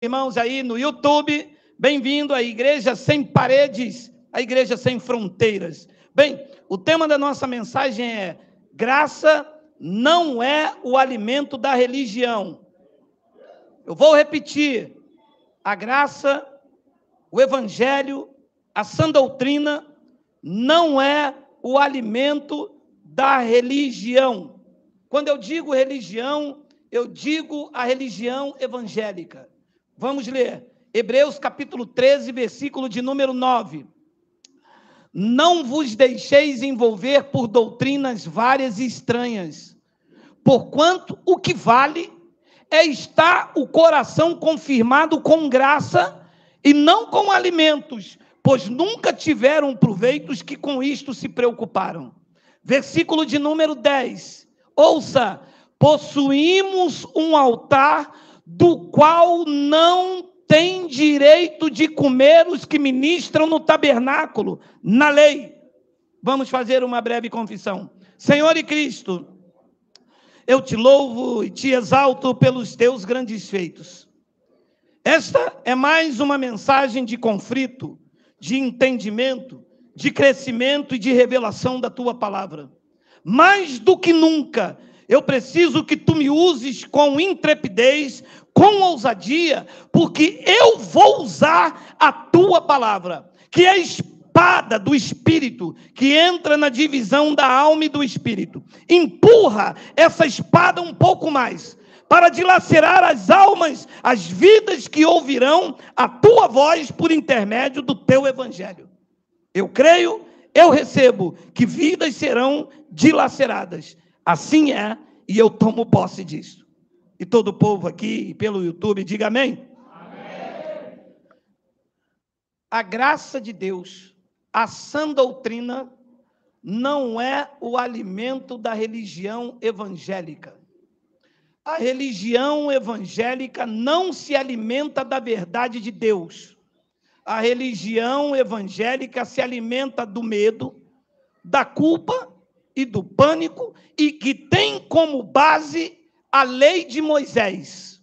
Irmãos aí no YouTube, bem-vindo à Igreja Sem Paredes, a Igreja Sem Fronteiras. Bem, o tema da nossa mensagem é: graça não é o alimento da religião. Eu vou repetir: a graça, o evangelho, a sã doutrina não é o alimento da religião. Quando eu digo religião, eu digo a religião evangélica. Vamos ler Hebreus capítulo 13, versículo de número 9. Não vos deixeis envolver por doutrinas várias e estranhas, porquanto o que vale é estar o coração confirmado com graça e não com alimentos, pois nunca tiveram proveitos que com isto se preocuparam. Versículo de número 10. Ouça: possuímos um altar do qual não tem direito de comer os que ministram no tabernáculo, na lei. Vamos fazer uma breve confissão. Senhor e Cristo, eu te louvo e te exalto pelos teus grandes feitos. Esta é mais uma mensagem de conflito, de entendimento, de crescimento e de revelação da tua palavra. Mais do que nunca, eu preciso que tu me uses com intrepidez, com ousadia, porque eu vou usar a tua palavra, que é a espada do Espírito, que entra na divisão da alma e do Espírito. Empurra essa espada um pouco mais, para dilacerar as almas, as vidas que ouvirão a tua voz por intermédio do teu evangelho. Eu creio, eu recebo, que vidas serão dilaceradas. Assim é, e eu tomo posse disso. E todo o povo aqui, pelo YouTube, diga amém. Amém. A graça de Deus, a sã doutrina, não é o alimento da religião evangélica. A religião evangélica não se alimenta da verdade de Deus. A religião evangélica se alimenta do medo, da culpa e do pânico, e que tem como base a lei de Moisés.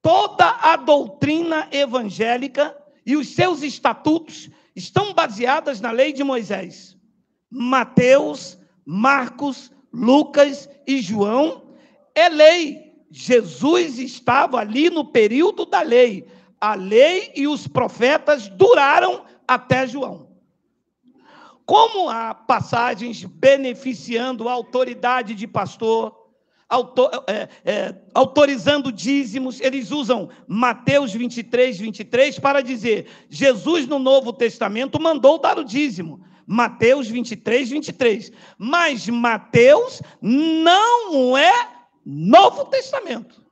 Toda a doutrina evangélica e os seus estatutos estão baseadas na lei de Moisés. Mateus, Marcos, Lucas e João é lei. Jesus estava ali no período da lei. A lei e os profetas duraram até João. Como há passagens beneficiando a autoridade de pastor, autorizando dízimos, eles usam Mateus 23, 23 para dizer: Jesus no Novo Testamento mandou dar o dízimo. Mateus 23, 23. Mas Mateus não é Novo Testamento.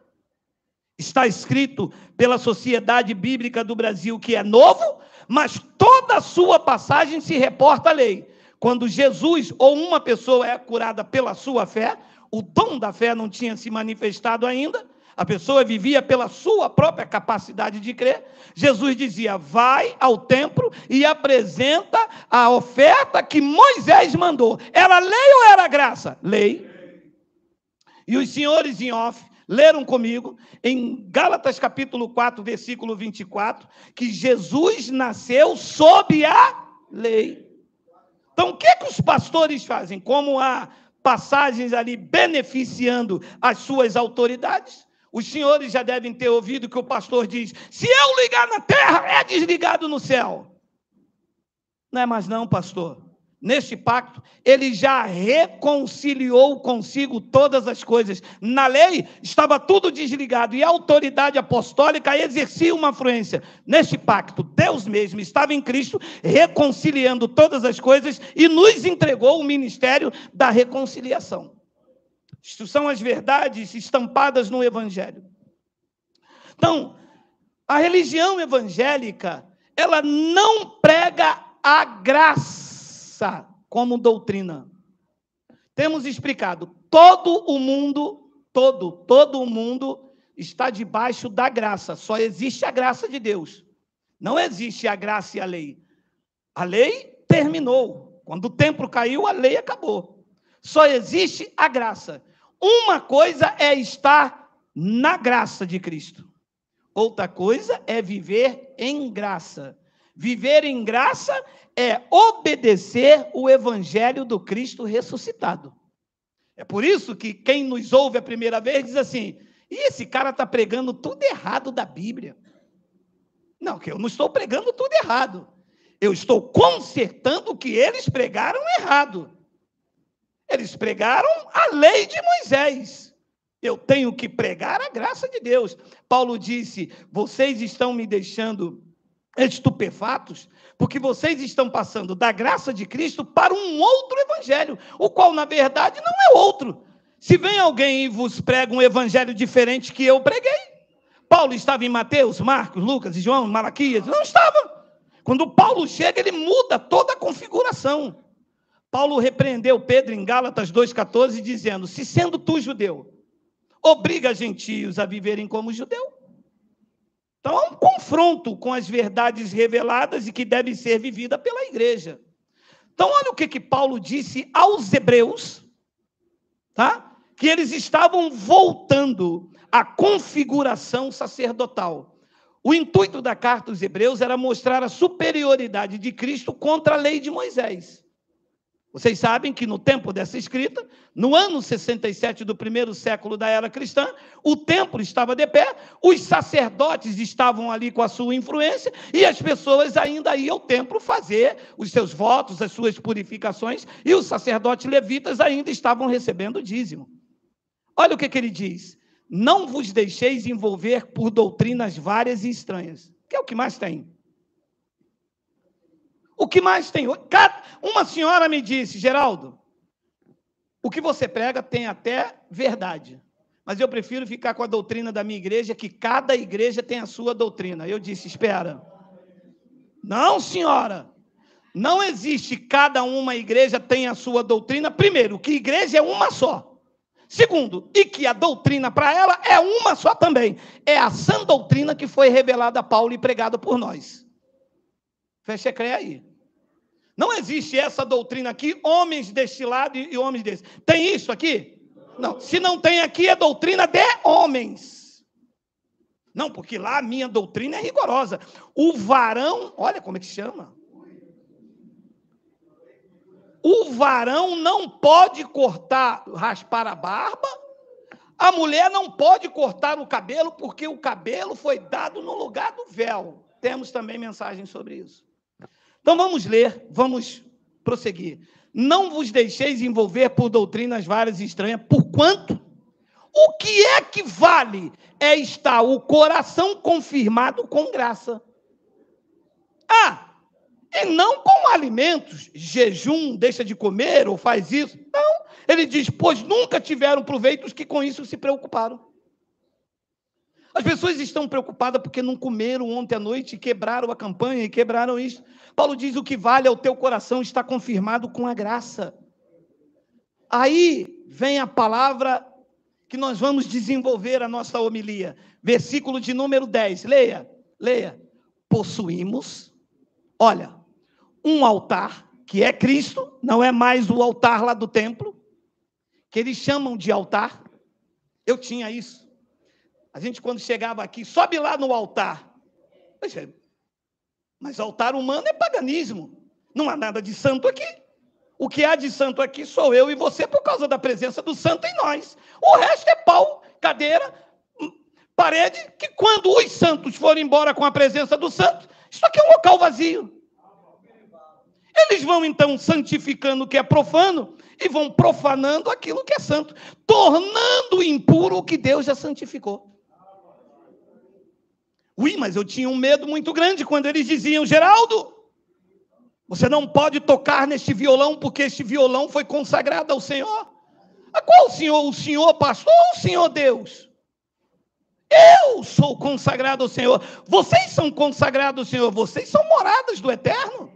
Está escrito pela Sociedade Bíblica do Brasil que é novo, mas toda a sua passagem se reporta à lei. Quando Jesus ou uma pessoa é curada pela sua fé, o dom da fé não tinha se manifestado ainda, a pessoa vivia pela sua própria capacidade de crer. Jesus dizia: vai ao templo e apresenta a oferta que Moisés mandou. Era lei ou era graça? Lei. E os senhores em off leram comigo, em Gálatas capítulo 4, versículo 24, que Jesus nasceu sob a lei. Então, o que os pastores fazem? Como há passagens ali beneficiando as suas autoridades, os senhores já devem ter ouvido que o pastor diz: se eu ligar na terra, é desligado no céu. Não é mais não, pastor. Neste pacto, ele já reconciliou consigo todas as coisas. Na lei, estava tudo desligado e a autoridade apostólica exercia uma influência. Neste pacto, Deus mesmo estava em Cristo, reconciliando todas as coisas e nos entregou o ministério da reconciliação. Isto são as verdades estampadas no Evangelho. Então, a religião evangélica, ela não prega a graça como doutrina. Temos explicado, todo o mundo está debaixo da graça. Só existe a graça de Deus. Não existe a graça e a lei. A lei terminou. Quando o templo caiu, a lei acabou. Só existe a graça. Uma coisa é estar na graça de Cristo. outra coisa é viver em graça. Viver em graça é obedecer o evangelho do Cristo ressuscitado. É por isso que quem nos ouve a primeira vez diz assim: e esse cara está pregando tudo errado da Bíblia. Não, que eu não estou pregando tudo errado. Eu estou consertando o que eles pregaram errado. Eles pregaram a lei de Moisés. Eu tenho que pregar a graça de Deus. Paulo disse: vocês estão me deixando estupefatos, porque vocês estão passando da graça de Cristo para um outro evangelho, o qual, na verdade, não é outro. Se vem alguém e vos prega um evangelho diferente que eu preguei, Paulo estava em Mateus, Marcos, Lucas e João, Malaquias? Não estava. Quando Paulo chega, ele muda toda a configuração. Paulo repreendeu Pedro em Gálatas 2,14, dizendo: se sendo tu judeu, obriga gentios a viverem como judeu. Então, há um confronto com as verdades reveladas e que deve ser vivida pela igreja. Então, olha o que Paulo disse aos hebreus, tá? Que eles estavam voltando à configuração sacerdotal. O intuito da carta aos hebreus era mostrar a superioridade de Cristo contra a lei de Moisés. Vocês sabem que no tempo dessa escrita, no ano 67 do primeiro século da era cristã, o templo estava de pé, os sacerdotes estavam ali com a sua influência e as pessoas ainda iam ao templo fazer os seus votos, as suas purificações, e os sacerdotes levitas ainda estavam recebendo o dízimo. Olha o que ele diz: não vos deixeis envolver por doutrinas várias e estranhas, que é o que mais tem. O que mais tem? Uma senhora me disse: Geraldo, o que você prega tem até verdade, mas eu prefiro ficar com a doutrina da minha igreja, que cada igreja tem a sua doutrina. Eu disse: espera. Não, senhora. Não existe cada uma igreja tem a sua doutrina. Primeiro, que igreja é uma só. Segundo, e que a doutrina para ela é uma só também. É a sã doutrina que foi revelada a Paulo e pregada por nós. Fecha a creia aí. Não existe essa doutrina aqui, homens deste lado e homens desse. Tem isso aqui? Não. Se não tem aqui, é doutrina de homens. Não, porque lá a minha doutrina é rigorosa. O varão, olha como é que chama. O varão não pode raspar a barba. A mulher não pode cortar o cabelo, porque o cabelo foi dado no lugar do véu. Temos também mensagem sobre isso. Então vamos ler, vamos prosseguir. Não vos deixeis envolver por doutrinas várias e estranhas, porquanto o que é que vale é estar o coração confirmado com graça. E não com alimentos, jejum, deixa de comer ou faz isso. Não, ele diz: pois nunca tiveram proveitos que com isso se preocuparam. As pessoas estão preocupadas porque não comeram ontem à noite e quebraram a campanha e quebraram isso. Paulo diz: o que vale é o teu coração estar confirmado com a graça. Aí vem a palavra que nós vamos desenvolver a nossa homilia. Versículo de número 10. Leia. Possuímos, olha, um altar, que é Cristo, não é mais o altar lá do templo, que eles chamam de altar. Eu tinha isso. A gente, quando chegava aqui, sobe lá no altar. Mas altar humano é paganismo. Não há nada de santo aqui. O que há de santo aqui sou eu e você, por causa da presença do santo em nós. O resto é pau, cadeira, parede, que quando os santos forem embora com a presença do santo, isso aqui é um local vazio. Eles vão, então, santificando o que é profano e vão profanando aquilo que é santo, tornando impuro o que Deus já santificou. Mas eu tinha um medo muito grande quando eles diziam: Geraldo, você não pode tocar neste violão, porque este violão foi consagrado ao Senhor. Qual Senhor? O Senhor pastor ou o Senhor Deus? Eu sou consagrado ao Senhor. Vocês são consagrados ao Senhor. Vocês são moradas do Eterno.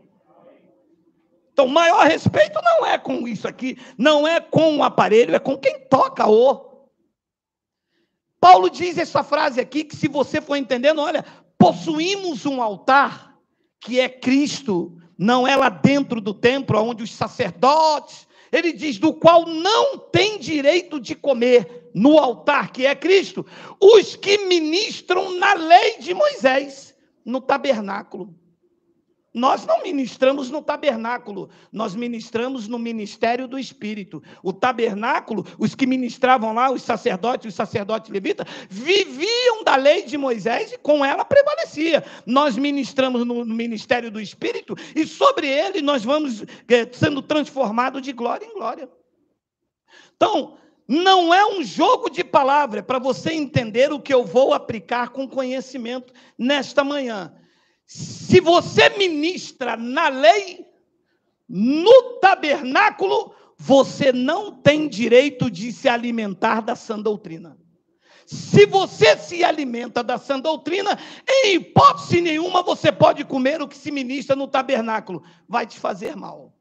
Então, o maior respeito não é com isso aqui, não é com o aparelho, é com quem toca o. Paulo diz essa frase aqui, que se você for entendendo, olha, possuímos um altar, que é Cristo, não é lá dentro do templo, onde os sacerdotes, ele diz, do qual não tem direito de comer. no altar, que é Cristo, os que ministram na lei de Moisés, no tabernáculo. Nós não ministramos no tabernáculo, nós ministramos no ministério do Espírito. O tabernáculo, os que ministravam lá, os sacerdotes levitas, viviam da lei de Moisés e com ela prevalecia. Nós ministramos no ministério do Espírito e sobre ele nós vamos sendo transformados de glória em glória. Então, não é um jogo de palavras para você entender o que eu vou aplicar com conhecimento nesta manhã. Se você ministra na lei, no tabernáculo, você não tem direito de se alimentar da sã doutrina. Se você se alimenta da sã doutrina, em hipótese nenhuma você pode comer o que se ministra no tabernáculo. Vai te fazer mal.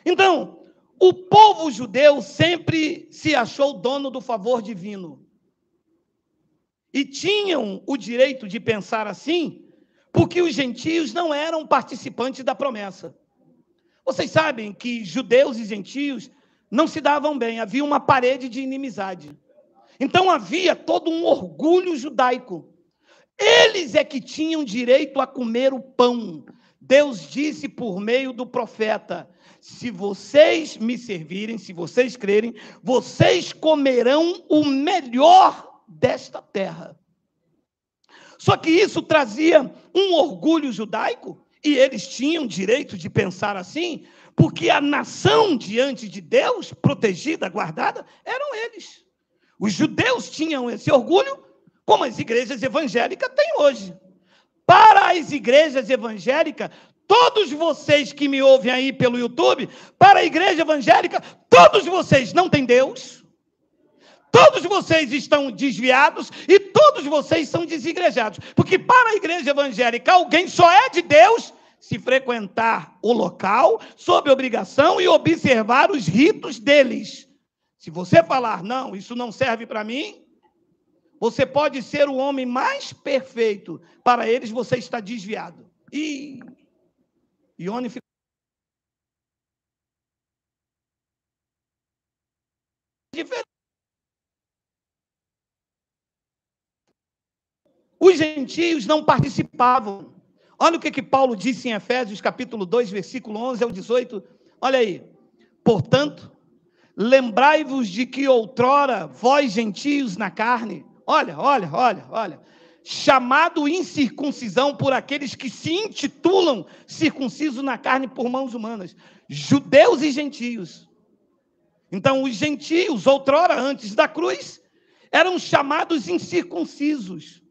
Então, o povo judeu sempre se achou dono do favor divino. E tinham o direito de pensar assim, porque os gentios não eram participantes da promessa. Vocês sabem que judeus e gentios não se davam bem, havia uma parede de inimizade. Então havia todo um orgulho judaico. Eles é que tinham direito a comer o pão. Deus disse por meio do profeta: se vocês me servirem, se vocês crerem, vocês comerão o melhor desta terra. Só que isso trazia um orgulho judaico, e eles tinham direito de pensar assim, porque a nação diante de Deus, protegida, guardada, eram eles. Os judeus tinham esse orgulho, como as igrejas evangélicas têm hoje. Para as igrejas evangélicas, todos vocês que me ouvem aí pelo YouTube, para a igreja evangélica, todos vocês não têm Deus. Todos vocês estão desviados e todos vocês são desigrejados. Porque para a igreja evangélica, alguém só é de Deus se frequentar o local, sob obrigação e observar os ritos deles. Se você falar, não, isso não serve para mim, você pode ser o homem mais perfeito. Para eles, você está desviado. E Ione ficou diferente. Os gentios não participavam. Olha o que Paulo disse em Efésios, capítulo 2, versículo 11 ao 18. Olha aí. Portanto, lembrai-vos de que outrora, vós gentios na carne, olha, chamado incircuncisão por aqueles que se intitulam circuncisos na carne por mãos humanas, judeus e gentios. Então, os gentios, outrora, antes da cruz, eram chamados incircuncisos.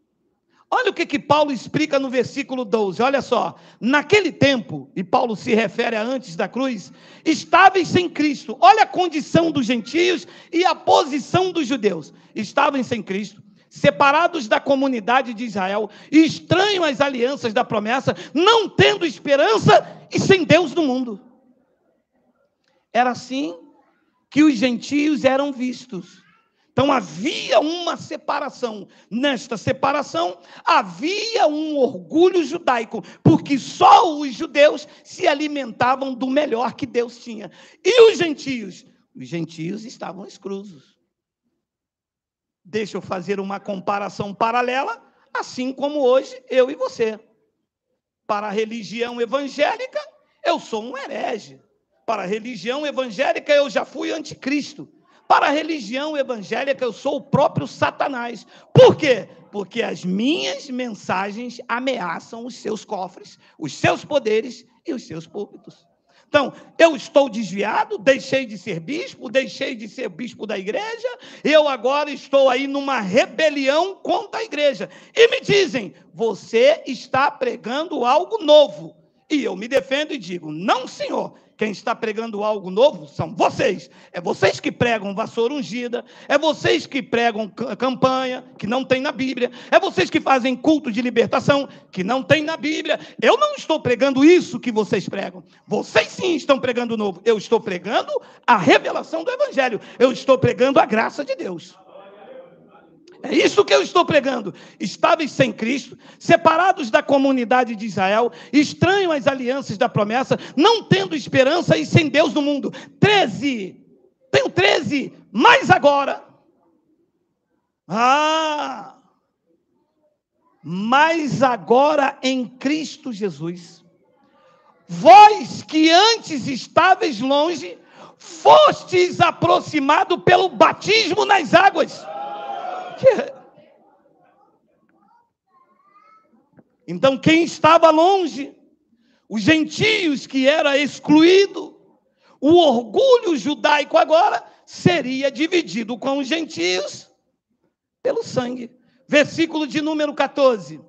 Olha o que Paulo explica no versículo 12, olha só. Naquele tempo, e Paulo se refere a antes da cruz, estáveis sem Cristo. Olha a condição dos gentios e a posição dos judeus. Estavam sem Cristo, separados da comunidade de Israel, estranhos às alianças da promessa, não tendo esperança e sem Deus no mundo. Era assim que os gentios eram vistos. Então havia uma separação. Nesta separação havia um orgulho judaico, porque só os judeus se alimentavam do melhor que Deus tinha. E os gentios? Os gentios estavam exclusos. Deixa eu fazer uma comparação paralela, assim como hoje eu e você. Para a religião evangélica, eu sou um herege. Para a religião evangélica, eu já fui anticristo. Para a religião evangélica, eu sou o próprio Satanás. Por quê? Porque as minhas mensagens ameaçam os seus cofres, os seus poderes e os seus púlpitos. Então, eu estou desviado, deixei de ser bispo da igreja, eu agora estou aí numa rebelião contra a igreja. E me dizem, você está pregando algo novo. E eu me defendo e digo, não, senhor. Quem está pregando algo novo são vocês. É vocês que pregam vassoura ungida. É vocês que pregam campanha, que não tem na Bíblia. É vocês que fazem culto de libertação, que não tem na Bíblia. Eu não estou pregando isso que vocês pregam. Vocês sim estão pregando o novo. Eu estou pregando a revelação do Evangelho. Eu estou pregando a graça de Deus. É isso que eu estou pregando. Estáveis sem Cristo, separados da comunidade de Israel, estranhos às alianças da promessa, não tendo esperança e sem Deus no mundo. 13. Tenho 13, mas agora. Ah! Mas agora em Cristo Jesus, vós que antes estáveis longe, fostes aproximados pelo batismo nas águas. Então quem estava longe, os gentios que era excluído, o orgulho judaico agora seria dividido com os gentios pelo sangue. Versículo de número 14.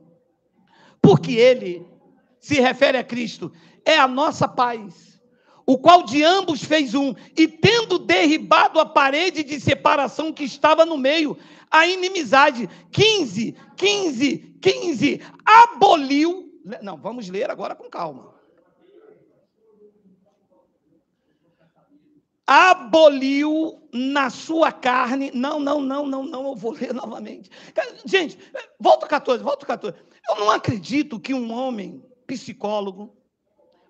Porque ele se refere a Cristo, é a nossa paz, o qual de ambos fez um, e tendo derribado a parede de separação que estava no meio, a inimizade, 15, aboliu, não, vamos ler agora com calma. Aboliu na sua carne, não, eu vou ler novamente. Gente, volta 14. Eu não acredito que um homem, psicólogo,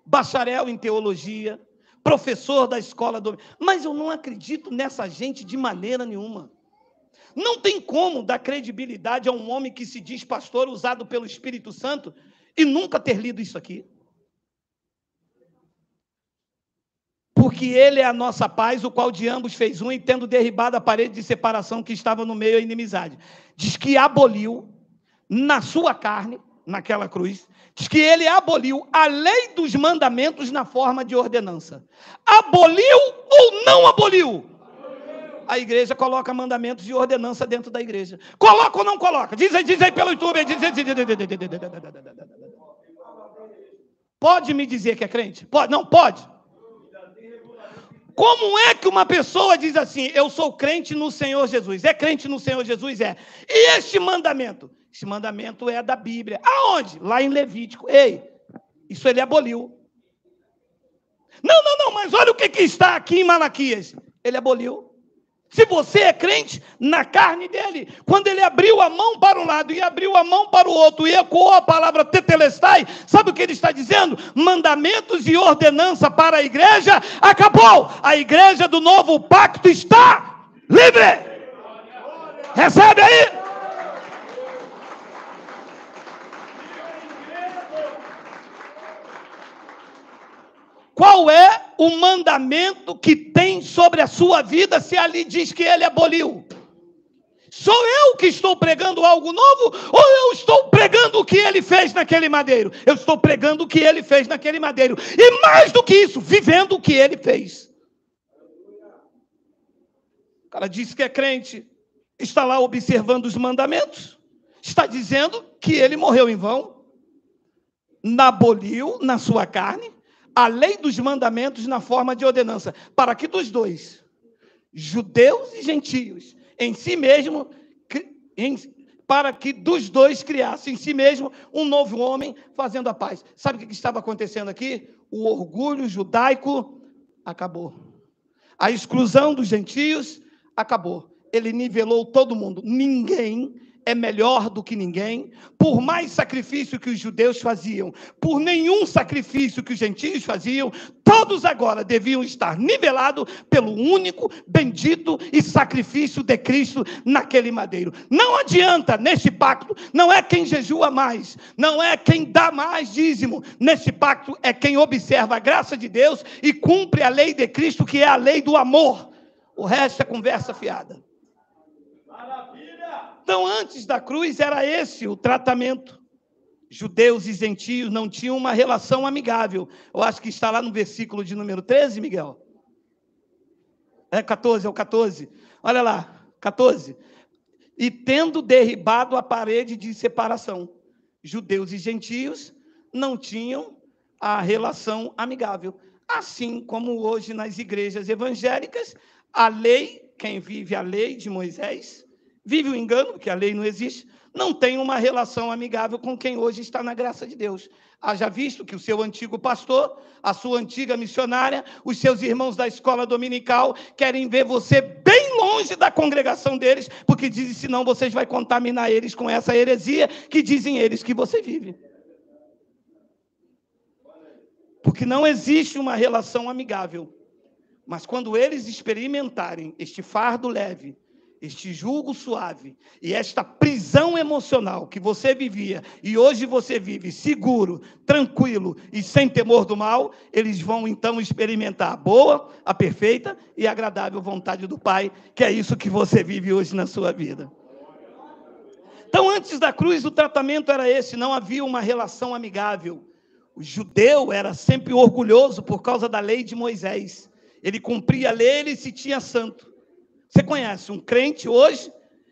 bacharel em teologia, professor da escola, mas eu não acredito nessa gente de maneira nenhuma. Não tem como dar credibilidade a um homem que se diz pastor usado pelo Espírito Santo e nunca ter lido isso aqui. Porque ele é a nossa paz, o qual de ambos fez um, e tendo derribado a parede de separação que estava no meio, a inimizade. Diz que aboliu na sua carne, naquela cruz, diz que ele aboliu a lei dos mandamentos na forma de ordenança. Aboliu ou não aboliu? A igreja coloca mandamentos e ordenança dentro da igreja. Coloca ou não coloca? Diz aí pelo YouTube. Pode me dizer que é crente? Pode? Não, pode. Como é que uma pessoa diz assim, eu sou crente no Senhor Jesus? É crente no Senhor Jesus? É. E este mandamento? Esse mandamento é da Bíblia. Aonde? Lá em Levítico. Ei, isso ele aboliu. Não, mas olha o que está aqui em Malaquias. Ele aboliu. Se você é crente, na carne dele, quando ele abriu a mão para um lado e abriu a mão para o outro e ecoou a palavra tetelestai, sabe o que ele está dizendo? Mandamentos e ordenança para a igreja, acabou. A igreja do novo pacto está livre. Recebe aí. Qual é o mandamento que tem sobre a sua vida se ali diz que ele aboliu? Sou eu que estou pregando algo novo ou eu estou pregando o que ele fez naquele madeiro? Eu estou pregando o que ele fez naquele madeiro. E mais do que isso, vivendo o que ele fez. O cara disse que é crente, está lá observando os mandamentos, está dizendo que ele morreu em vão, aboliu na sua carne a lei dos mandamentos na forma de ordenança, para que dos dois, judeus e gentios, em si mesmo, para que dos dois criassem em si mesmo um novo homem, fazendo a paz. Sabe o que estava acontecendo aqui? O orgulho judaico acabou. A exclusão dos gentios acabou. Ele nivelou todo mundo. Ninguém é melhor do que ninguém, por mais sacrifício que os judeus faziam, por nenhum sacrifício que os gentios faziam, todos agora deviam estar nivelados pelo único, bendito e sacrifício de Cristo naquele madeiro. Não adianta, neste pacto, não é quem jejua mais, não é quem dá mais dízimo, neste pacto é quem observa a graça de Deus e cumpre a lei de Cristo, que é a lei do amor. O resto é conversa fiada. Então, antes da cruz, era esse o tratamento. Judeus e gentios não tinham uma relação amigável. Eu acho que está lá no versículo de número 13, Miguel. É 14, é o 14. Olha lá, 14. E tendo derribado a parede de separação, judeus e gentios não tinham a relação amigável. Assim como hoje nas igrejas evangélicas, a lei, quem vive a lei de Moisés, vive o engano, porque a lei não existe, não tem uma relação amigável com quem hoje está na graça de Deus. Haja visto que o seu antigo pastor, a sua antiga missionária, os seus irmãos da escola dominical querem ver você bem longe da congregação deles, porque dizem, senão vocês vão contaminar eles com essa heresia que dizem eles que você vive. Porque não existe uma relação amigável. Mas quando eles experimentarem este fardo leve, este jugo suave e esta prisão emocional que você vivia e hoje você vive seguro, tranquilo e sem temor do mal, eles vão então experimentar a boa, a perfeita e agradável vontade do Pai, que é isso que você vive hoje na sua vida. Então, antes da cruz, o tratamento era esse, não havia uma relação amigável. O judeu era sempre orgulhoso por causa da lei de Moisés. Ele cumpria a lei, ele se tinha santo. Você conhece um crente hoje,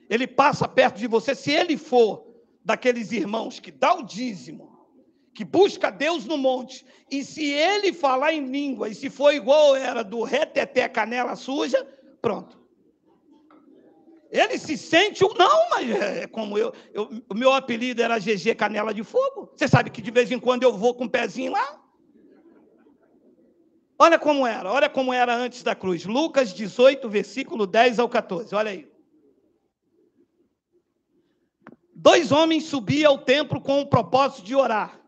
ele passa perto de você, se ele for daqueles irmãos que dá o dízimo, que busca Deus no monte, e se ele falar em língua, e se for igual era do reteté canela suja, pronto. Ele se sente, não, mas é como o meu apelido era GG Canela de Fogo. Você sabe que de vez em quando eu vou com o pezinho lá. Olha como era antes da cruz. Lucas 18, versículo 10 ao 14, olha aí. 2 homens subiam ao templo com o propósito de orar.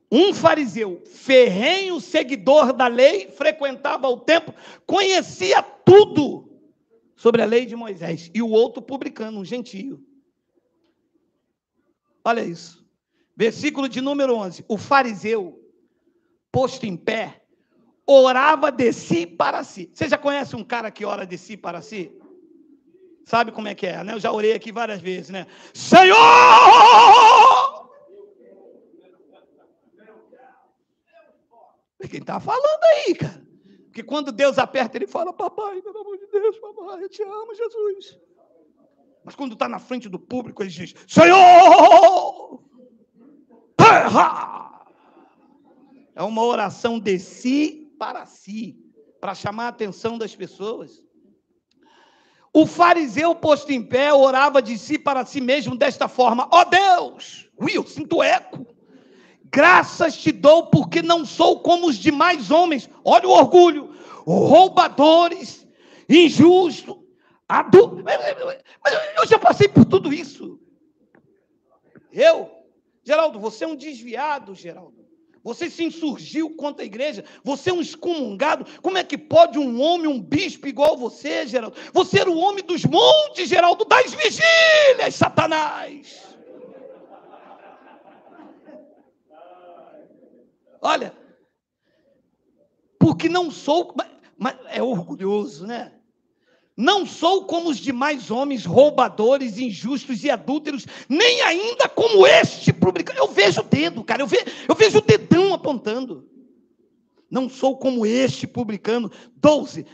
Um fariseu, ferrenho seguidor da lei, frequentava o templo, conhecia tudo sobre a lei de Moisés. E o outro publicano, um gentio. Olha isso. Versículo de número 11. O fariseu, posto em pé, orava de si para si. Você já conhece um cara que ora de si para si? Sabe como é que é, né? Eu já orei aqui várias vezes, né? Senhor! Quem está falando aí, cara? Porque quando Deus aperta, ele fala, papai, pelo amor de Deus, papai, eu te amo, Jesus. Mas quando está na frente do público, ele diz, Senhor! Terra! É uma oração de si para si, para chamar a atenção das pessoas. O fariseu posto em pé orava de si para si mesmo desta forma, ó Deus, eu sinto eco, graças te dou porque não sou como os demais homens, olha o orgulho, roubadores, injustos, adultos, mas eu já passei por tudo isso. Geraldo, você é um desviado, Geraldo. Você se insurgiu contra a igreja, você é um excomungado. Como é que pode um homem, um bispo igual você, Geraldo? Você era o homem dos montes, Geraldo, das vigílias, Satanás. Olha, porque não sou, mas é orgulhoso, né? Não sou como os demais homens, roubadores, injustos e adúlteros, nem ainda como este publicano. Eu vejo o dedo, cara, eu vejo o dedão apontando. Não sou como este publicano. 12.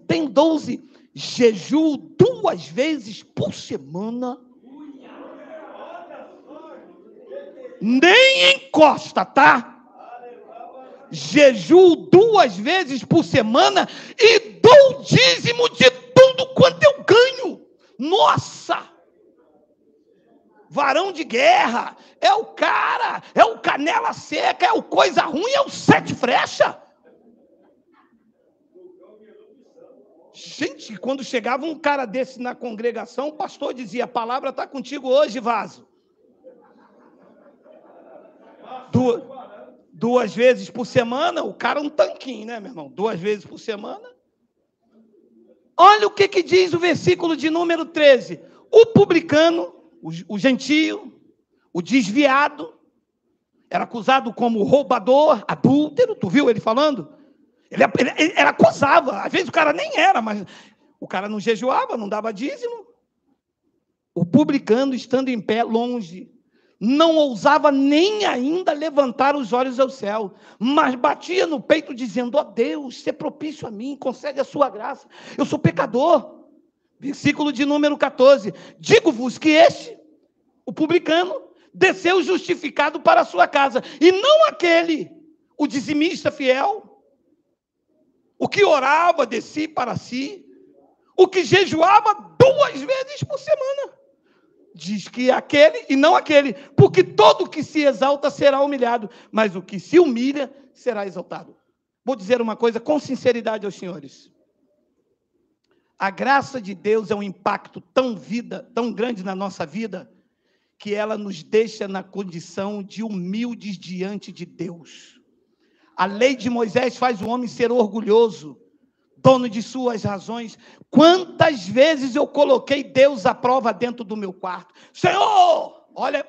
Tem 12. Jejuo 2 vezes por semana. Nem encosta, tá? Jejuo 2 vezes por semana e dou o dízimo de tudo quanto eu ganho. Nossa! Varão de guerra, é o cara, é o canela seca, é o coisa ruim, é o 7 frecha. Gente, quando chegava um cara desse na congregação, o pastor dizia, a palavra está contigo hoje, vaso. 2 vezes por semana, o cara é um tanquinho, né, meu irmão? 2 vezes por semana. Olha o que diz o versículo de número 13. O publicano, o gentio, o desviado, era acusado como roubador, adúltero, tu viu ele falando? Ele acusava, às vezes o cara nem era, mas o cara não jejuava, não dava dízimo. O publicano, estando em pé, longe, não ousava nem ainda levantar os olhos ao céu, mas batia no peito dizendo, ó Deus, se propício a mim, concede a sua graça, eu sou pecador. Versículo de número 14, digo-vos que este, o publicano, desceu justificado para a sua casa, e não aquele, o dizimista fiel, o que orava de si para si, o que jejuava 2 vezes por semana. Diz que aquele e não aquele, porque todo que se exalta será humilhado, mas o que se humilha será exaltado. Vou dizer uma coisa com sinceridade aos senhores. A graça de Deus é um impacto tão grande na nossa vida, que ela nos deixa na condição de humildes diante de Deus. A lei de Moisés faz o homem ser orgulhoso, dono de suas razões. Quantas vezes eu coloquei Deus à prova dentro do meu quarto? Senhor, olha,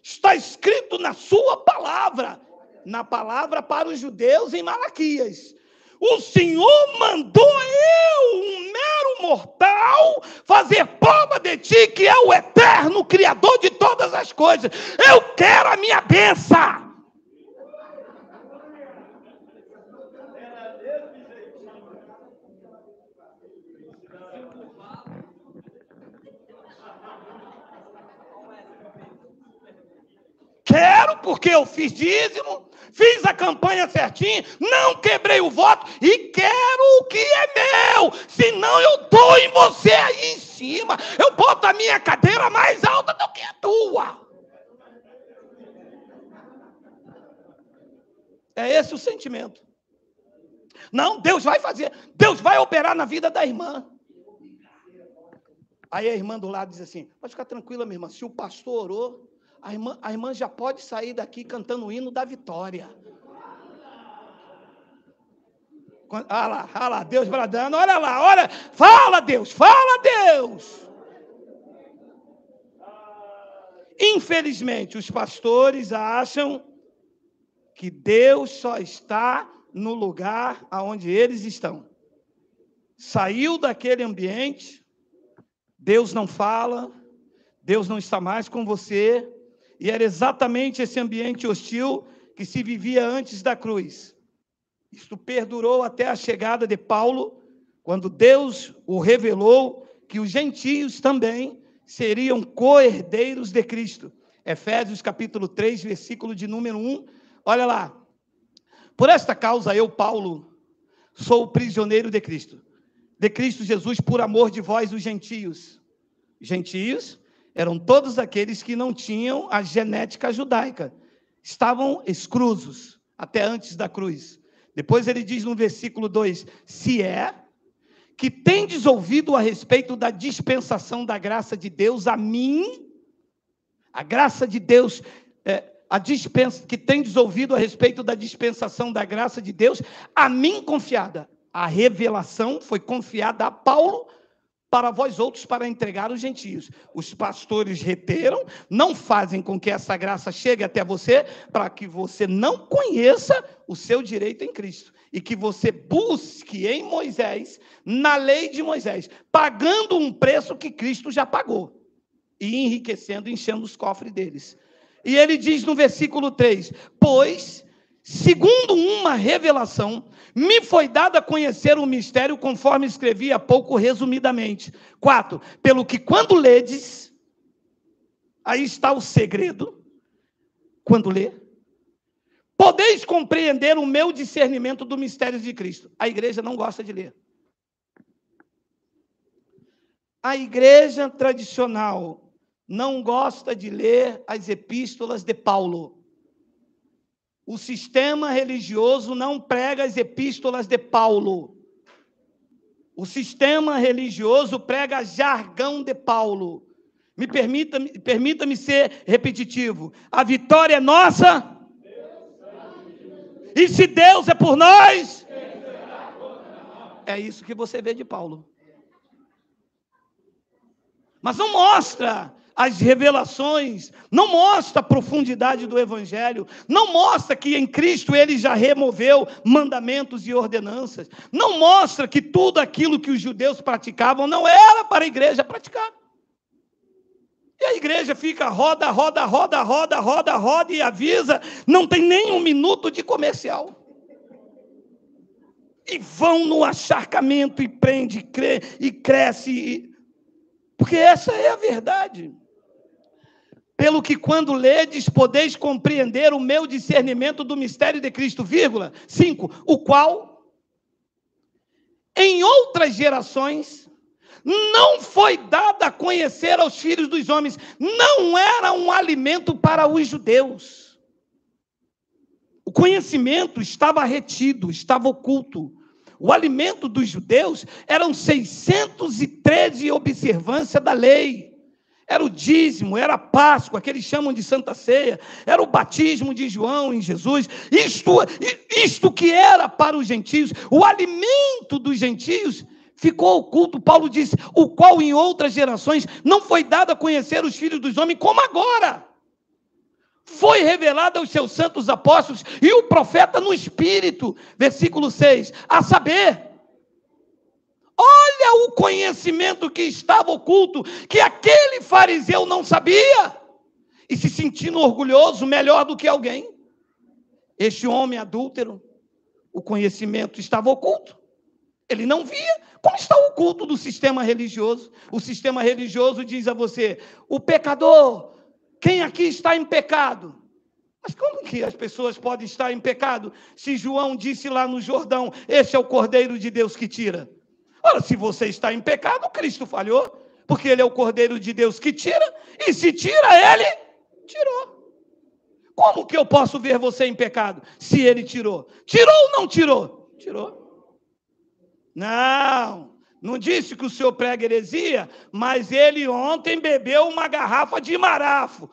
está escrito na sua palavra, na palavra para os judeus em Malaquias. O Senhor mandou eu, um mero mortal, fazer prova de ti, que é o eterno Criador de todas as coisas. Eu quero a minha bênção. Quero, porque eu fiz dízimo, fiz a campanha certinho, não quebrei o voto e quero o que é meu. Senão eu dou em você aí em cima. Eu boto a minha cadeira mais alta do que a tua. É esse o sentimento. Não, Deus vai fazer, Deus vai operar na vida da irmã. Aí a irmã do lado diz assim: pode ficar tranquila, minha irmã, se o pastor orou, a irmã já pode sair daqui cantando o hino da vitória. Olha lá, Deus bradando, olha lá, fala Deus. Infelizmente, os pastores acham que Deus só está no lugar onde eles estão. Saiu daquele ambiente, Deus não fala, Deus não está mais com você. E era exatamente esse ambiente hostil que se vivia antes da cruz. Isto perdurou até a chegada de Paulo, quando Deus o revelou que os gentios também seriam co-herdeiros de Cristo. Efésios capítulo 3, versículo de número 1. Olha lá. Por esta causa eu, Paulo, sou prisioneiro de Cristo Jesus, por amor de vós, os gentios. Gentios eram todos aqueles que não tinham a genética judaica, estavam exclusos até antes da cruz. Depois ele diz no versículo 2: se é que tendes ouvido a respeito da dispensação da graça de Deus a mim, a graça de Deus, que tendes ouvido a respeito da dispensação da graça de Deus a mim confiada. A revelação foi confiada a Paulo para vós outros, para entregar os gentios. Os pastores reteram, não fazem com que essa graça chegue até você, para que você não conheça o seu direito em Cristo, e que você busque em Moisés, na lei de Moisés, pagando um preço que Cristo já pagou, e enriquecendo, enchendo os cofres deles. E ele diz no versículo 3, pois, segundo uma revelação, me foi dado a conhecer o mistério, conforme escrevi há pouco resumidamente. 4, pelo que quando ledes, aí está o segredo, quando lê, podeis compreender o meu discernimento do mistério de Cristo. A igreja não gosta de ler. A igreja tradicional não gosta de ler as epístolas de Paulo. O sistema religioso não prega as epístolas de Paulo. O sistema religioso prega jargão de Paulo. Permita-me ser repetitivo. A vitória é nossa. E se Deus é por nós, é isso que você vê de Paulo. Mas não mostra as revelações, não mostra a profundidade do Evangelho, não mostra que em Cristo ele já removeu mandamentos e ordenanças, não mostra que tudo aquilo que os judeus praticavam não era para a igreja praticar. E a igreja fica roda e avisa, não tem nem um minuto de comercial. E vão no acharcamento e prende, e cresce, porque essa é a verdade. Pelo que quando ledes, podeis compreender o meu discernimento do mistério de Cristo, 5, o qual, em outras gerações, não foi dado a conhecer aos filhos dos homens, não era um alimento para os judeus. O conhecimento estava retido, estava oculto. O alimento dos judeus eram 613 observâncias da lei. era o dízimo, era a Páscoa, que eles chamam de Santa Ceia, era o batismo de João em Jesus, isto que era para os gentios, o alimento dos gentios, ficou oculto. Paulo disse, o qual em outras gerações não foi dado a conhecer os filhos dos homens, como agora. Foi revelado aos seus santos apóstolos e o profeta no Espírito, versículo 6, a saber... Olha o conhecimento que estava oculto, que aquele fariseu não sabia, e se sentindo orgulhoso, melhor do que alguém. Este homem adúltero, o conhecimento estava oculto, ele não via, como está oculto do sistema religioso. O sistema religioso diz a você, o pecador, quem aqui está em pecado? Mas como que as pessoas podem estar em pecado, se João disse lá no Jordão, este é o Cordeiro de Deus que tira? Ora, se você está em pecado, Cristo falhou, porque ele é o Cordeiro de Deus que tira, e se tira, ele tirou. Como que eu posso ver você em pecado, se ele tirou? Tirou ou não tirou? Tirou. Não disse que o senhor prega heresia, mas ele ontem bebeu uma garrafa de marafo.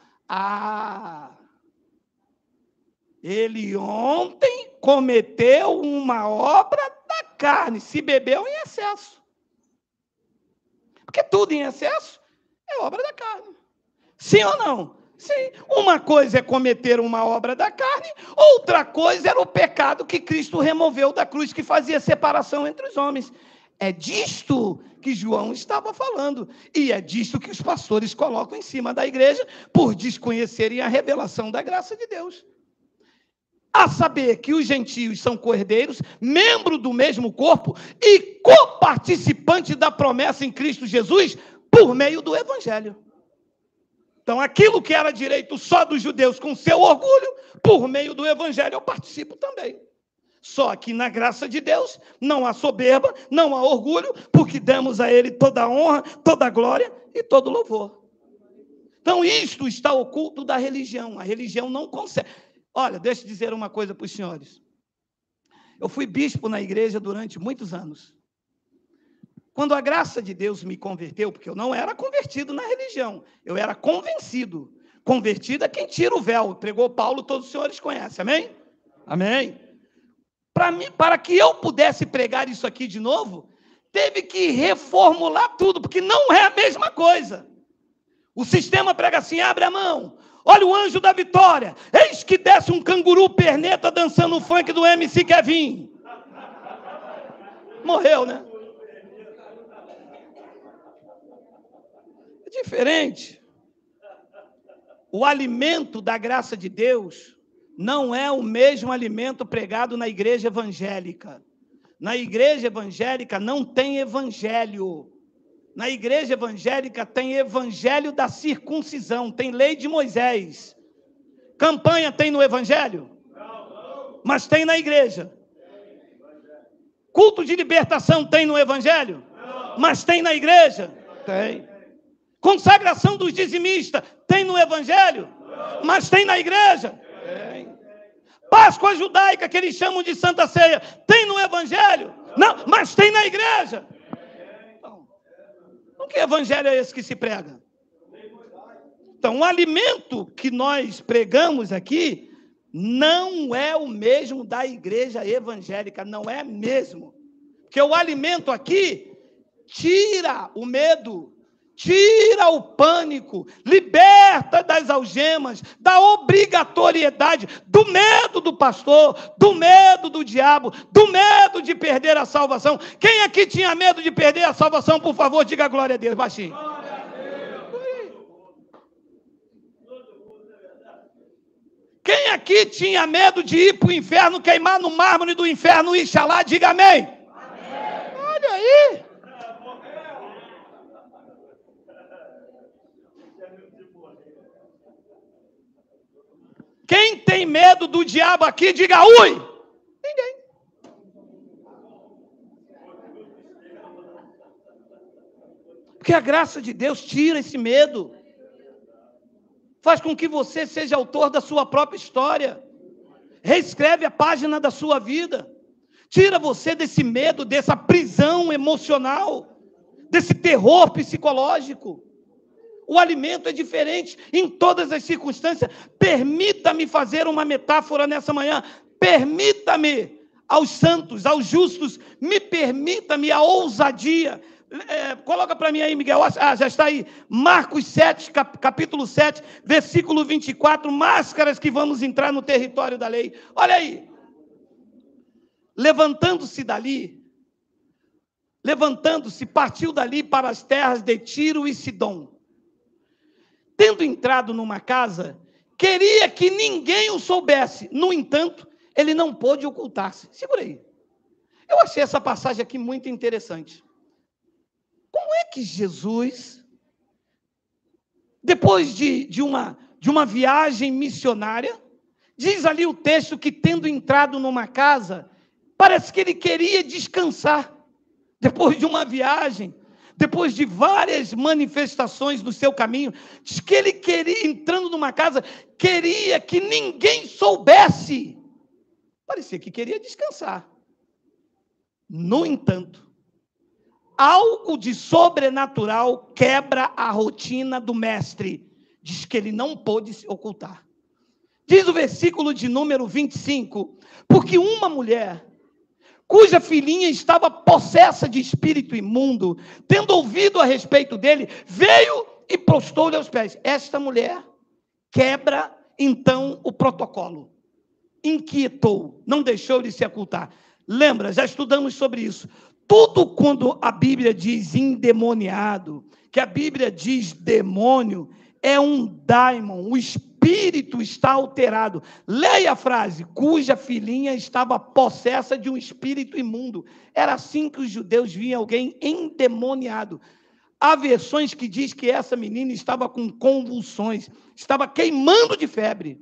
Ele ontem cometeu uma obra da carne, se bebeu em excesso. Porque tudo em excesso é obra da carne. Sim ou não? Sim. Uma coisa é cometer uma obra da carne, outra coisa era o pecado que Cristo removeu da cruz, que fazia separação entre os homens. É disto que João estava falando. E é disto que os pastores colocam em cima da igreja, por desconhecerem a revelação da graça de Deus. A saber que os gentios são cordeiros, membro do mesmo corpo e coparticipantes da promessa em Cristo Jesus por meio do Evangelho. Então, aquilo que era direito só dos judeus com seu orgulho, por meio do Evangelho eu participo também. Só que na graça de Deus não há soberba, não há orgulho, porque damos a Ele toda a honra, toda a glória e todo o louvor. Então, isto está oculto da religião. A religião não consegue... Olha, deixa eu dizer uma coisa para os senhores. Eu fui bispo na igreja durante muitos anos. Quando a graça de Deus me converteu, porque eu não era convertido na religião, eu era convencido. Convertido é quem tira o véu. Pregou Paulo, todos os senhores conhecem, amém? Amém. Para que eu pudesse pregar isso aqui de novo, teve que reformular tudo, porque não é a mesma coisa. O sistema prega assim, abre a mão. Olha o anjo da vitória, eis que desce um canguru perneta dançando o funk do MC Kevin. Morreu, né? É diferente. O alimento da graça de Deus não é o mesmo alimento pregado na igreja evangélica. Na igreja evangélica não tem evangelho. Na igreja evangélica tem evangelho da circuncisão, tem lei de Moisés. Campanha tem no evangelho? Mas tem na igreja. Culto de libertação tem no evangelho? Mas tem na igreja? Tem. Consagração dos dizimistas tem no evangelho? Mas tem na igreja? Tem. Páscoa judaica, que eles chamam de Santa Ceia, tem no evangelho? Não, mas tem na igreja. Então, que evangelho é esse que se prega? Então, o alimento que nós pregamos aqui não é o mesmo da igreja evangélica, não é mesmo. Porque o alimento aqui tira o medo, tira o pânico, liberta das algemas, da obrigatoriedade, do medo do pastor, do medo do diabo, do medo de perder a salvação. Quem aqui tinha medo de perder a salvação, por favor, diga glória a Deus, baixinho. Glória a Deus. Quem aqui tinha medo de ir para o inferno, queimar no mármore do inferno, Ixalá, diga amém. Amém. Olha aí. Quem tem medo do diabo aqui, diga ui. Ninguém. Porque a graça de Deus tira esse medo. Faz com que você seja autor da sua própria história. Reescreve a página da sua vida. Tira você desse medo, dessa prisão emocional, desse terror psicológico. O alimento é diferente em todas as circunstâncias. Permita-me fazer uma metáfora nessa manhã. Permita-me, aos santos, aos justos, me permita-me a ousadia. Coloca para mim aí, Miguel. Já está aí. Marcos 7, capítulo 7, versículo 24. Máscaras que vamos entrar no território da lei. Olha aí. Levantando-se, partiu dali para as terras de Tiro e Sidom. Tendo entrado numa casa, queria que ninguém o soubesse. No entanto, ele não pôde ocultar-se. Segura aí. Eu achei essa passagem aqui muito interessante. Como é que Jesus, depois de uma viagem missionária, diz ali o texto que, tendo entrado numa casa, parece que ele queria descansar. Depois de uma viagem, depois de várias manifestações no seu caminho, diz que ele queria, entrando numa casa, queria que ninguém soubesse. Parecia que queria descansar. No entanto, algo de sobrenatural quebra a rotina do mestre. Diz que ele não pôde se ocultar. Diz o versículo de número 25, porque uma mulher, cuja filhinha estava possessa de espírito imundo, tendo ouvido a respeito dele, veio e prostrou-lhe aos pés. Esta mulher quebra, então, o protocolo. Inquietou, não deixou de se ocultar. Lembra, já estudamos sobre isso. Tudo quando a Bíblia diz endemoniado, que a Bíblia diz demônio, é um daimon, o espírito está alterado. Leia a frase, cuja filhinha estava possessa de um espírito imundo. Era assim que os judeus viam alguém endemoniado. Há versões que diz que essa menina estava com convulsões, estava queimando de febre.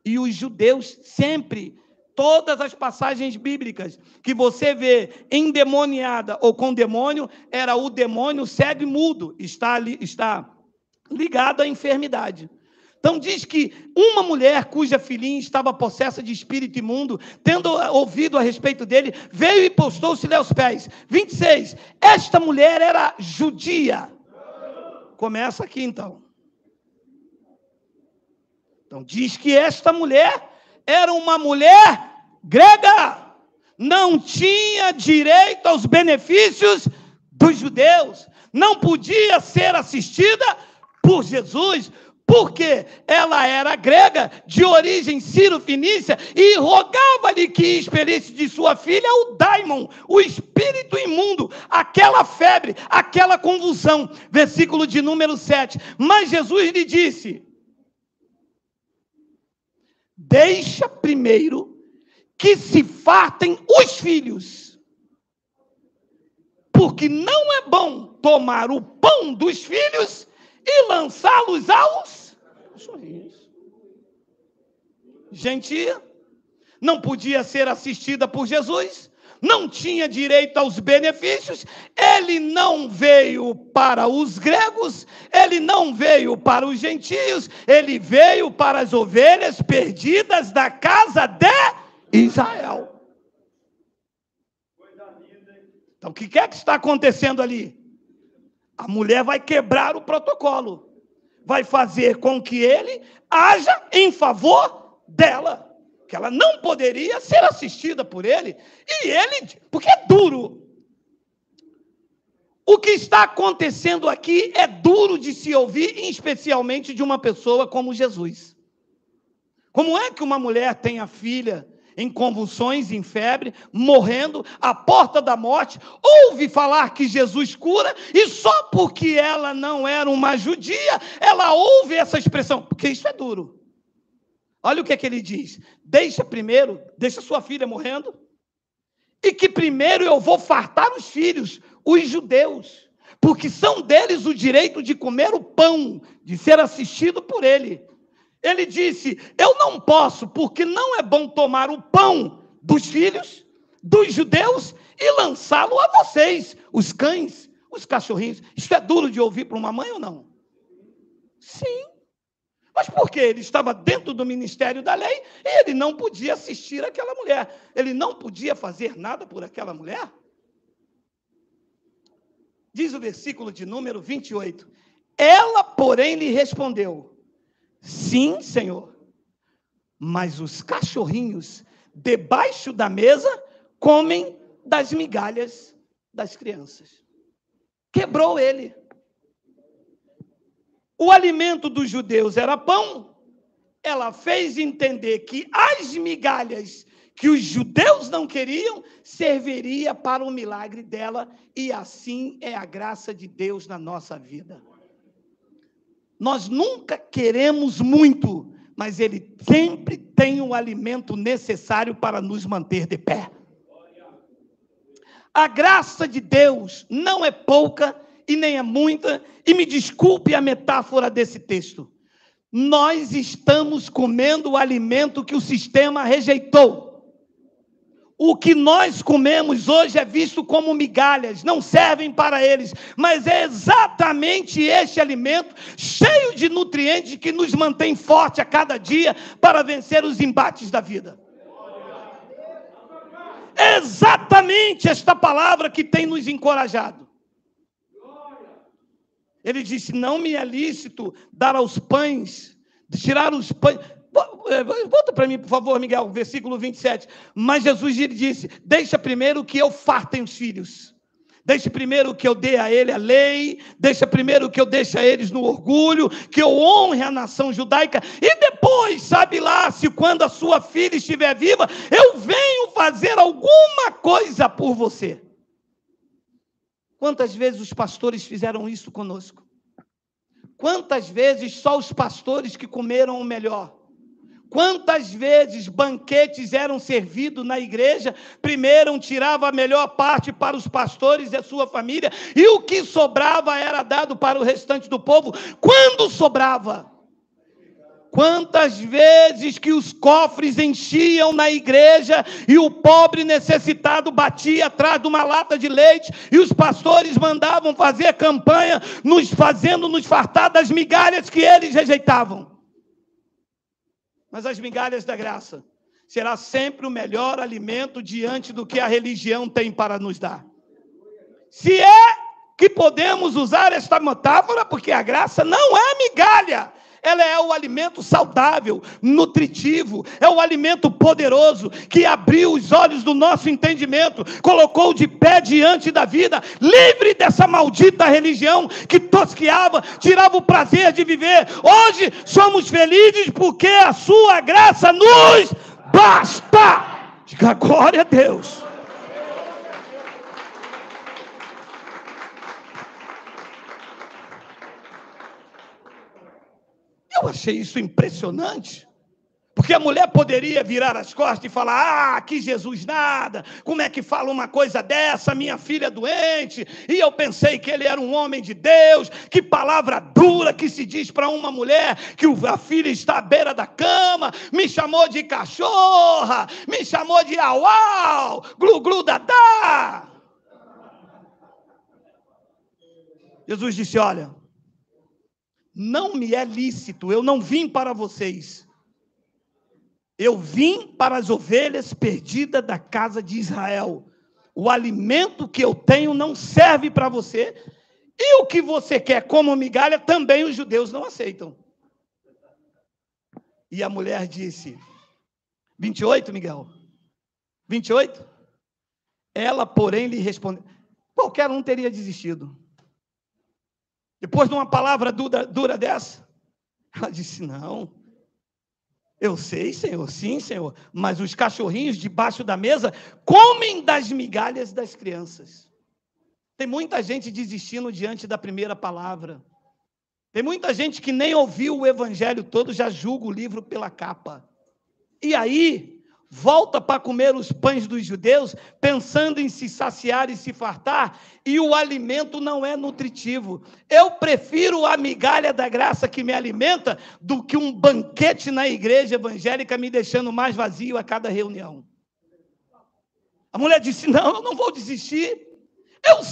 E os judeus sempre, todas as passagens bíblicas que você vê endemoniada ou com demônio, era o demônio cego e mudo, está ligado à enfermidade. Então diz que uma mulher cuja filhinha estava possessa de espírito imundo, tendo ouvido a respeito dele, veio e postou-se-lhe aos pés. 26, esta mulher era judia. Começa aqui então. Então diz que esta mulher era uma mulher grega, não tinha direito aos benefícios dos judeus, não podia ser assistida por Jesus, porque ela era grega, de origem sírio-fenícia, e rogava-lhe que expelisse de sua filha o daimon, o espírito imundo, aquela febre, aquela convulsão. Versículo de número 7. Mas Jesus lhe disse: deixa primeiro que se fartem os filhos, porque não é bom tomar o pão dos filhos e lançá-los aos cachorrinhos. Gente, não podia ser assistida por Jesus, não tinha direito aos benefícios, ele não veio para os gregos, ele não veio para os gentios, ele veio para as ovelhas perdidas da casa de Israel. Então, o que é que está acontecendo ali? A mulher vai quebrar o protocolo, vai fazer com que ele haja em favor dela, que ela não poderia ser assistida por ele, e ele, porque é duro. O que está acontecendo aqui é duro de se ouvir, especialmente de uma pessoa como Jesus. Como é que uma mulher tem a filha em convulsões, em febre, morrendo, à porta da morte, ouve falar que Jesus cura, e só porque ela não era uma judia, ela ouve essa expressão, porque isso é duro. Olha o que ele diz: deixa sua filha morrendo, e que primeiro eu vou fartar os filhos, os judeus, porque são deles o direito de comer o pão, de ser assistido por ele. Ele disse: eu não posso, porque não é bom tomar o pão dos filhos, dos judeus, e lançá-lo a vocês, os cães, os cachorrinhos. Isso é duro de ouvir para uma mãe ou não? Sim. Mas por quê? Ele estava dentro do ministério da lei e ele não podia assistir aquela mulher. Ele não podia fazer nada por aquela mulher. Diz o versículo de número 28. Ela, porém, lhe respondeu: sim, Senhor, mas os cachorrinhos debaixo da mesa comem das migalhas das crianças. Quebrou ele. O alimento dos judeus era pão. Ela fez entender que as migalhas que os judeus não queriam serviria para o milagre dela, e assim é a graça de Deus na nossa vida. Nós nunca queremos muito, mas Ele sempre tem o alimento necessário para nos manter de pé. A graça de Deus não é pouca e nem é muita, e me desculpe a metáfora desse texto. Nós estamos comendo o alimento que o sistema rejeitou. O que nós comemos hoje é visto como migalhas, não servem para eles, mas é exatamente este alimento, cheio de nutrientes, que nos mantém forte a cada dia para vencer os embates da vida. É exatamente esta palavra que tem nos encorajado. Ele disse: não me é lícito dar aos pães, tirar os pães. Volta para mim, por favor, Miguel, versículo 27. Mas Jesus lhe disse: deixa primeiro que eu fartem os filhos. Deixa primeiro que eu dê a ele a lei. Deixa primeiro que eu deixe a eles no orgulho, que eu honre a nação judaica. E depois, sabe lá, se quando a sua filha estiver viva, eu venho fazer alguma coisa por você. Quantas vezes os pastores fizeram isso conosco? Quantas vezes só os pastores que comeram o melhor? Quantas vezes banquetes eram servidos na igreja, primeiro tirava a melhor parte para os pastores e a sua família, e o que sobrava era dado para o restante do povo, quando sobrava. Quantas vezes que os cofres enchiam na igreja e o pobre necessitado batia atrás de uma lata de leite e os pastores mandavam fazer campanha, fazendo nos fartar das migalhas que eles rejeitavam. Mas as migalhas da graça será sempre o melhor alimento diante do que a religião tem para nos dar. Se é que podemos usar esta metáfora, porque a graça não é migalha. Ela é o alimento saudável, nutritivo, é o alimento poderoso, que abriu os olhos do nosso entendimento, colocou de pé diante da vida, livre dessa maldita religião que tosqueava, tirava o prazer de viver. Hoje somos felizes porque a sua graça nos basta. Diga glória a Deus. Eu achei isso impressionante, porque a mulher poderia virar as costas e falar: ah, que Jesus nada, como é que fala uma coisa dessa, minha filha é doente, e eu pensei que ele era um homem de Deus, que palavra dura que se diz para uma mulher que a filha está à beira da cama, me chamou de cachorra, me chamou de au-au, glu-glu dadá. Jesus disse: olha, não me é lícito, eu não vim para vocês. Eu vim para as ovelhas perdidas da casa de Israel. O alimento que eu tenho não serve para você. E o que você quer como migalha, também os judeus não aceitam. E a mulher disse, 28, Miguel? 28? Ela, porém, lhe respondeu. Qualquer um teria desistido. Depois de uma palavra dura dessa, ela disse: não, eu sei, Senhor, sim, Senhor, mas os cachorrinhos debaixo da mesa comem das migalhas das crianças. Tem muita gente desistindo diante da primeira palavra. Tem muita gente que nem ouviu o evangelho todo, já julga o livro pela capa. E aí, volta para comer os pães dos judeus, pensando em se saciar e se fartar, e o alimento não é nutritivo. Eu prefiro a migalha da graça que me alimenta do que um banquete na igreja evangélica me deixando mais vazio a cada reunião. A mulher disse: não, eu não vou desistir. Eu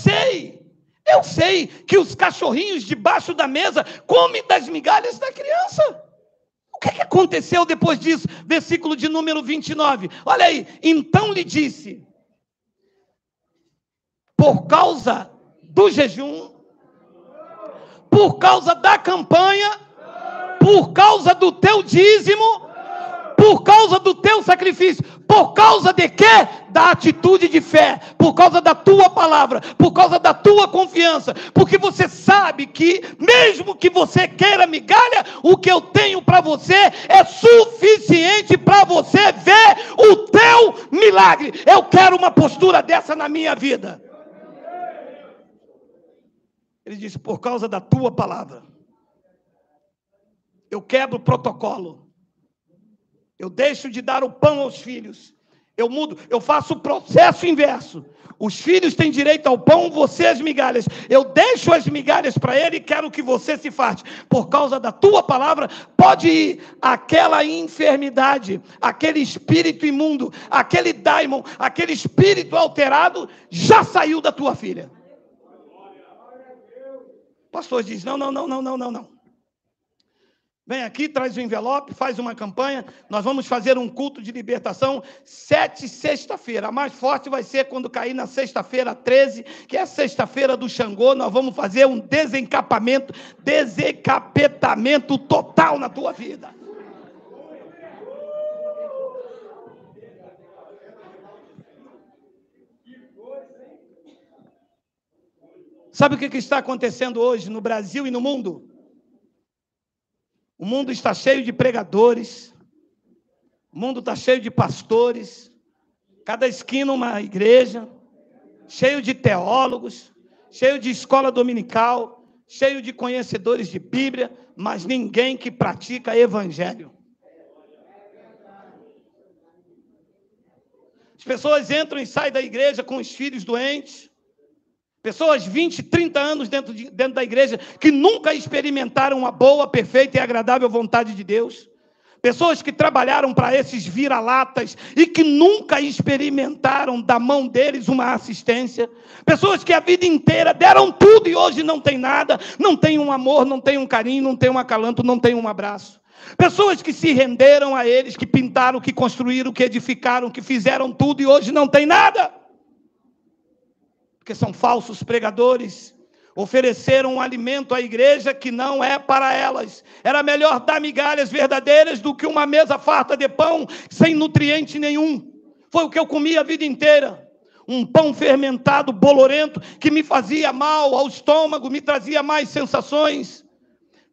sei que os cachorrinhos debaixo da mesa comem das migalhas da criança. O que aconteceu depois disso? Versículo de número 29. Olha aí. Então lhe disse: por causa do jejum, por causa da campanha, por causa do teu dízimo, por causa do teu sacrifício. Por causa de quê? Da atitude de fé, por causa da tua palavra, por causa da tua confiança, porque você sabe que, mesmo que você queira migalha, o que eu tenho para você é suficiente para você ver o teu milagre. Eu quero uma postura dessa na minha vida. Ele disse, por causa da tua palavra, eu quebro o protocolo. Eu deixo de dar o pão aos filhos. Eu mudo, eu faço o processo inverso. Os filhos têm direito ao pão, você as migalhas. Eu deixo as migalhas para ele e quero que você se farte. Por causa da tua palavra, pode ir aquela enfermidade, aquele espírito imundo, aquele daimon, aquele espírito alterado, já saiu da tua filha. O pastor diz, não. Vem aqui, traz o envelope, faz uma campanha. Nós vamos fazer um culto de libertação 7 sexta-feira. A mais forte vai ser quando cair na sexta-feira 13, que é a sexta-feira do Xangô. Nós vamos fazer um desencapetamento total na tua vida. Sabe o que está acontecendo hoje no Brasil e no mundo? O mundo está cheio de pregadores, o mundo está cheio de pastores, cada esquina uma igreja, cheio de teólogos, cheio de escola dominical, cheio de conhecedores de Bíblia, mas ninguém que pratica evangelho. As pessoas entram e saem da igreja com os filhos doentes, pessoas 20, 30 anos dentro da igreja que nunca experimentaram a boa, perfeita e agradável vontade de Deus. Pessoas que trabalharam para esses vira-latas e que nunca experimentaram da mão deles uma assistência. Pessoas que a vida inteira deram tudo e hoje não tem nada, não tem um amor, não tem um carinho, não tem um acalanto, não tem um abraço. Pessoas que se renderam a eles, que pintaram, que construíram, que edificaram, que fizeram tudo e hoje não tem nada. Porque são falsos pregadores, ofereceram um alimento à igreja que não é para elas. Era melhor dar migalhas verdadeiras do que uma mesa farta de pão sem nutriente nenhum. Foi o que eu comi a vida inteira. Um pão fermentado, bolorento, que me fazia mal ao estômago, me trazia mais sensações.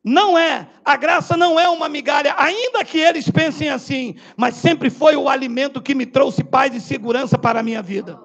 Não é, a graça não é uma migalha, ainda que eles pensem assim, mas sempre foi o alimento que me trouxe paz e segurança para a minha vida.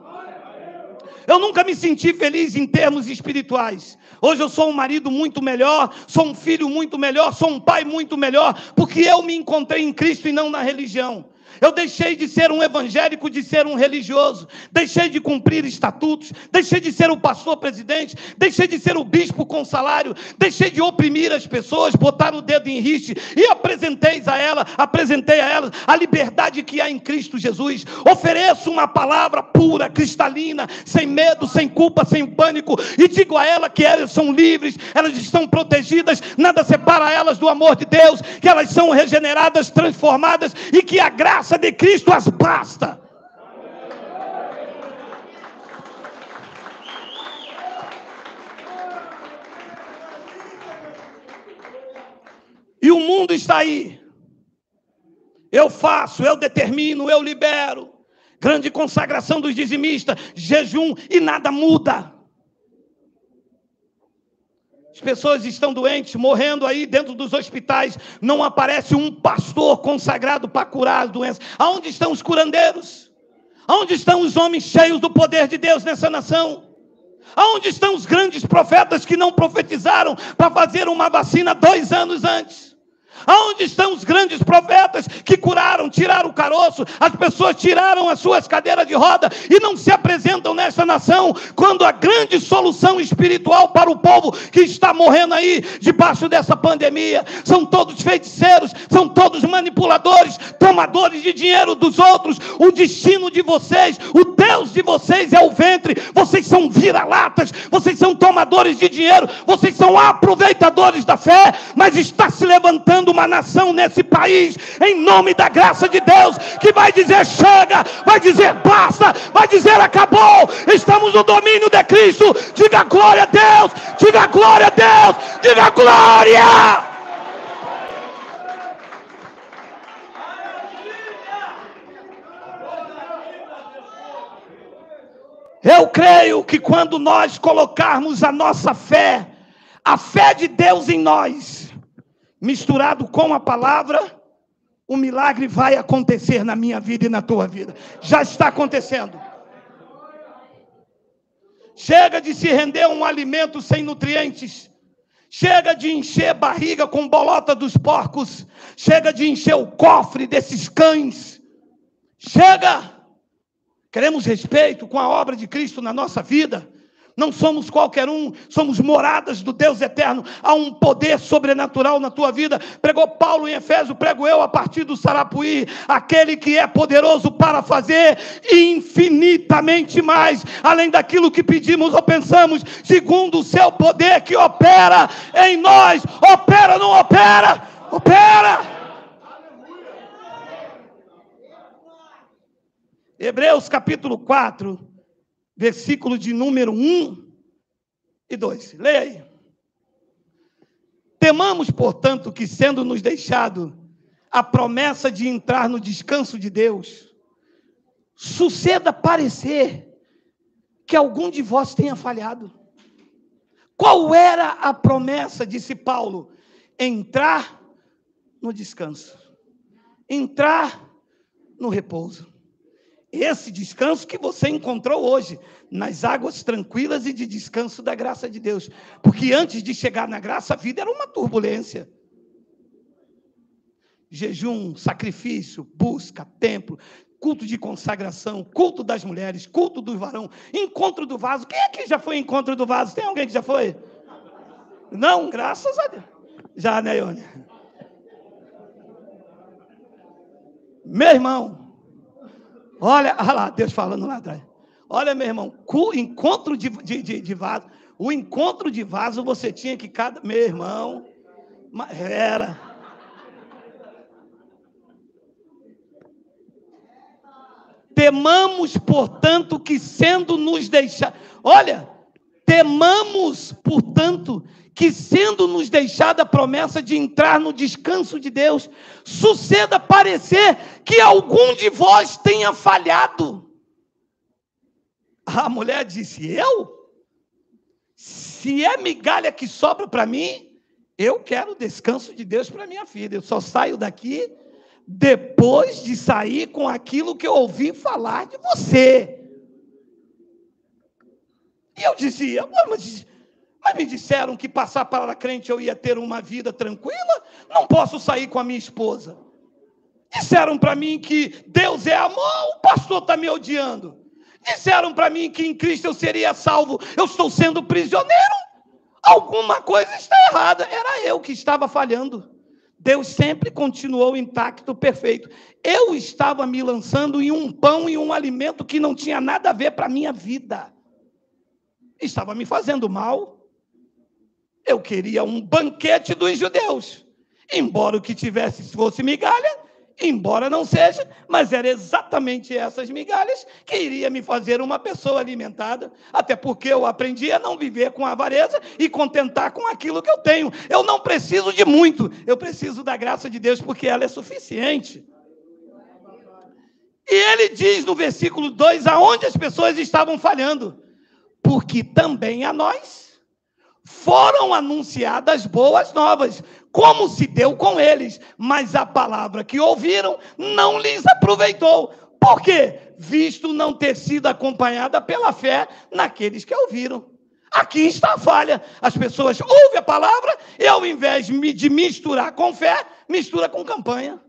Eu nunca me senti feliz em termos espirituais. Hoje eu sou um marido muito melhor, sou um filho muito melhor, sou um pai muito melhor, porque eu me encontrei em Cristo e não na religião. Eu deixei de ser um evangélico, de ser um religioso. Deixei de cumprir estatutos. Deixei de ser o pastor presidente. Deixei de ser o bispo com salário. Deixei de oprimir as pessoas, botar o dedo em riste. E apresentei a elas a liberdade que há em Cristo Jesus. Ofereço uma palavra pura, cristalina, sem medo, sem culpa, sem pânico. E digo a elas que elas são livres, elas estão protegidas. Nada separa elas do amor de Deus. Que elas são regeneradas, transformadas. E que a graça de Cristo as basta. E o mundo está aí. Eu faço, eu determino, eu libero. Grande consagração dos dizimistas, jejum e nada muda. As pessoas estão doentes, morrendo aí dentro dos hospitais. Não aparece um pastor consagrado para curar as doenças. Aonde estão os curandeiros? Aonde estão os homens cheios do poder de Deus nessa nação? Aonde estão os grandes profetas que não profetizaram para fazer uma vacina 2 anos antes? Aonde estão os grandes profetas que curaram, tiraram o caroço, as pessoas tiraram as suas cadeiras de roda e não se apresentam nessa nação, quando a grande solução espiritual para o povo que está morrendo aí debaixo dessa pandemia, são todos feiticeiros, são todos manipuladores, tomam tomadores de dinheiro dos outros. O destino de vocês, o Deus de vocês é o ventre. Vocês são vira-latas, vocês são tomadores de dinheiro, vocês são aproveitadores da fé, mas está se levantando uma nação nesse país, em nome da graça de Deus, que vai dizer chega, vai dizer basta, vai dizer acabou, estamos no domínio de Cristo. Diga glória a Deus, diga glória a Deus, diga glória! Eu creio que quando nós colocarmos a nossa fé, a fé de Deus em nós, misturado com a palavra, o milagre vai acontecer na minha vida e na tua vida. Já está acontecendo. Chega de se render a um alimento sem nutrientes. Chega de encher barriga com bolota dos porcos. Chega de encher o cofre desses cães. Chega! Queremos respeito com a obra de Cristo na nossa vida. Não somos qualquer um, somos moradas do Deus eterno. Há um poder sobrenatural na tua vida. Pregou Paulo em Efésio, prego eu a partir do Sarapuí. Aquele que é poderoso para fazer infinitamente mais, além daquilo que pedimos ou pensamos, segundo o seu poder que opera em nós. Opera ou não opera? Opera! Hebreus capítulo 4, versículo de número 1 e 2. Leia aí. Temamos, portanto, que sendo nos deixado a promessa de entrar no descanso de Deus, suceda parecer que algum de vós tenha falhado. Qual era a promessa, disse Paulo? Entrar no descanso. Entrar no repouso. Esse descanso que você encontrou hoje, nas águas tranquilas e de descanso da graça de Deus. Porque antes de chegar na graça, a vida era uma turbulência. Jejum, sacrifício, busca, templo, culto de consagração, culto das mulheres, culto do varão, encontro do vaso. Quem é que já foi em encontro do vaso? Tem alguém que já foi? Não, graças a Deus. Já, né, Ione? Meu irmão, olha lá, Deus falando lá atrás. Olha, meu irmão, encontro de vaso. O encontro de vaso você tinha que cada... Meu irmão, era... Temamos, portanto, que sendo nos deixado... Olha, temamos, portanto, que sendo nos deixada a promessa de entrar no descanso de Deus, suceda parecer que algum de vós tenha falhado. A mulher disse, eu? Se é migalha que sobra para mim, eu quero o descanso de Deus para minha vida. Eu só saio daqui depois de sair com aquilo que eu ouvi falar de você. E eu dizia, mas me disseram que passar para crente eu ia ter uma vida tranquila, não posso sair com a minha esposa. Disseram para mim que Deus é amor, o pastor está me odiando. Disseram para mim que em Cristo eu seria salvo, eu estou sendo prisioneiro. Alguma coisa está errada, era eu que estava falhando. Deus sempre continuou intacto, perfeito. Eu estava me lançando em um pão e um alimento que não tinha nada a ver para a minha vida. Estava me fazendo mal. Eu queria um banquete dos judeus. Embora o que tivesse fosse migalha, embora não seja, mas era exatamente essas migalhas que iria me fazer uma pessoa alimentada, até porque eu aprendi a não viver com avareza e contentar com aquilo que eu tenho. Eu não preciso de muito, eu preciso da graça de Deus, porque ela é suficiente. E ele diz no versículo 2, aonde as pessoas estavam falhando, porque também a nós foram anunciadas boas novas, como se deu com eles, mas a palavra que ouviram não lhes aproveitou. Por quê? Visto não ter sido acompanhada pela fé naqueles que ouviram. Aqui está a falha. As pessoas ouvem a palavra e ao invés de misturar com fé, mistura com campanha.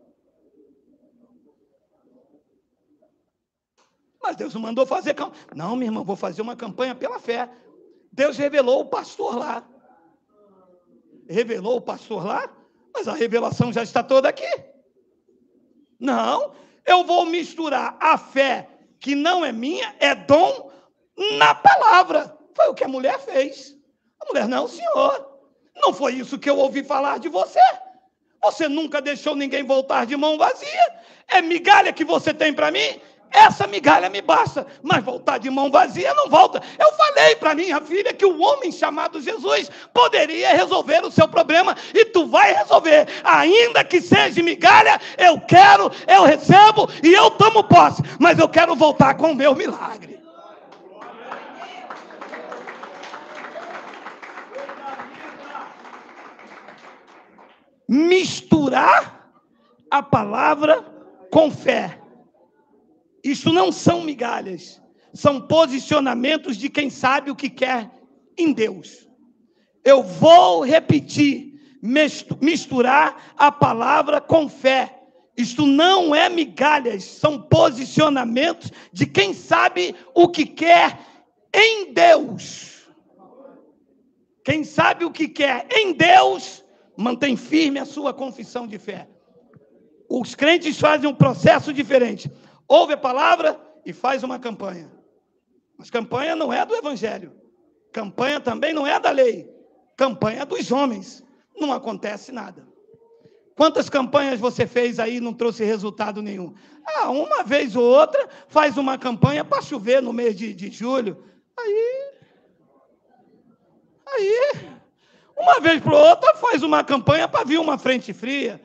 Mas Deus não mandou fazer campanha. Não, minha irmã, vou fazer uma campanha pela fé. Deus revelou o pastor lá. Revelou o pastor lá, mas a revelação já está toda aqui. Não, eu vou misturar a fé que não é minha, é dom, na palavra. Foi o que a mulher fez. A mulher, não, senhor, não foi isso que eu ouvi falar de você. Você nunca deixou ninguém voltar de mão vazia. É migalha que você tem para mim? Essa migalha me basta, mas voltar de mão vazia não volta. Eu falei para minha filha que o homem chamado Jesus poderia resolver o seu problema, e tu vai resolver, ainda que seja migalha. Eu quero, eu recebo e eu tomo posse, mas eu quero voltar com o meu milagre. Misturar a palavra com fé. Isso não são migalhas, são posicionamentos de quem sabe o que quer em Deus. Eu vou repetir, misturar a palavra com fé. Isto não é migalhas, são posicionamentos de quem sabe o que quer em Deus. Quem sabe o que quer em Deus, mantém firme a sua confissão de fé. Os crentes fazem um processo diferente. Ouve a palavra e faz uma campanha. Mas campanha não é do evangelho. Campanha também não é da lei. Campanha é dos homens. Não acontece nada. Quantas campanhas você fez aí e não trouxe resultado nenhum? Uma vez ou outra faz uma campanha para chover no mês de julho. Aí, uma vez por outra faz uma campanha para vir uma frente fria.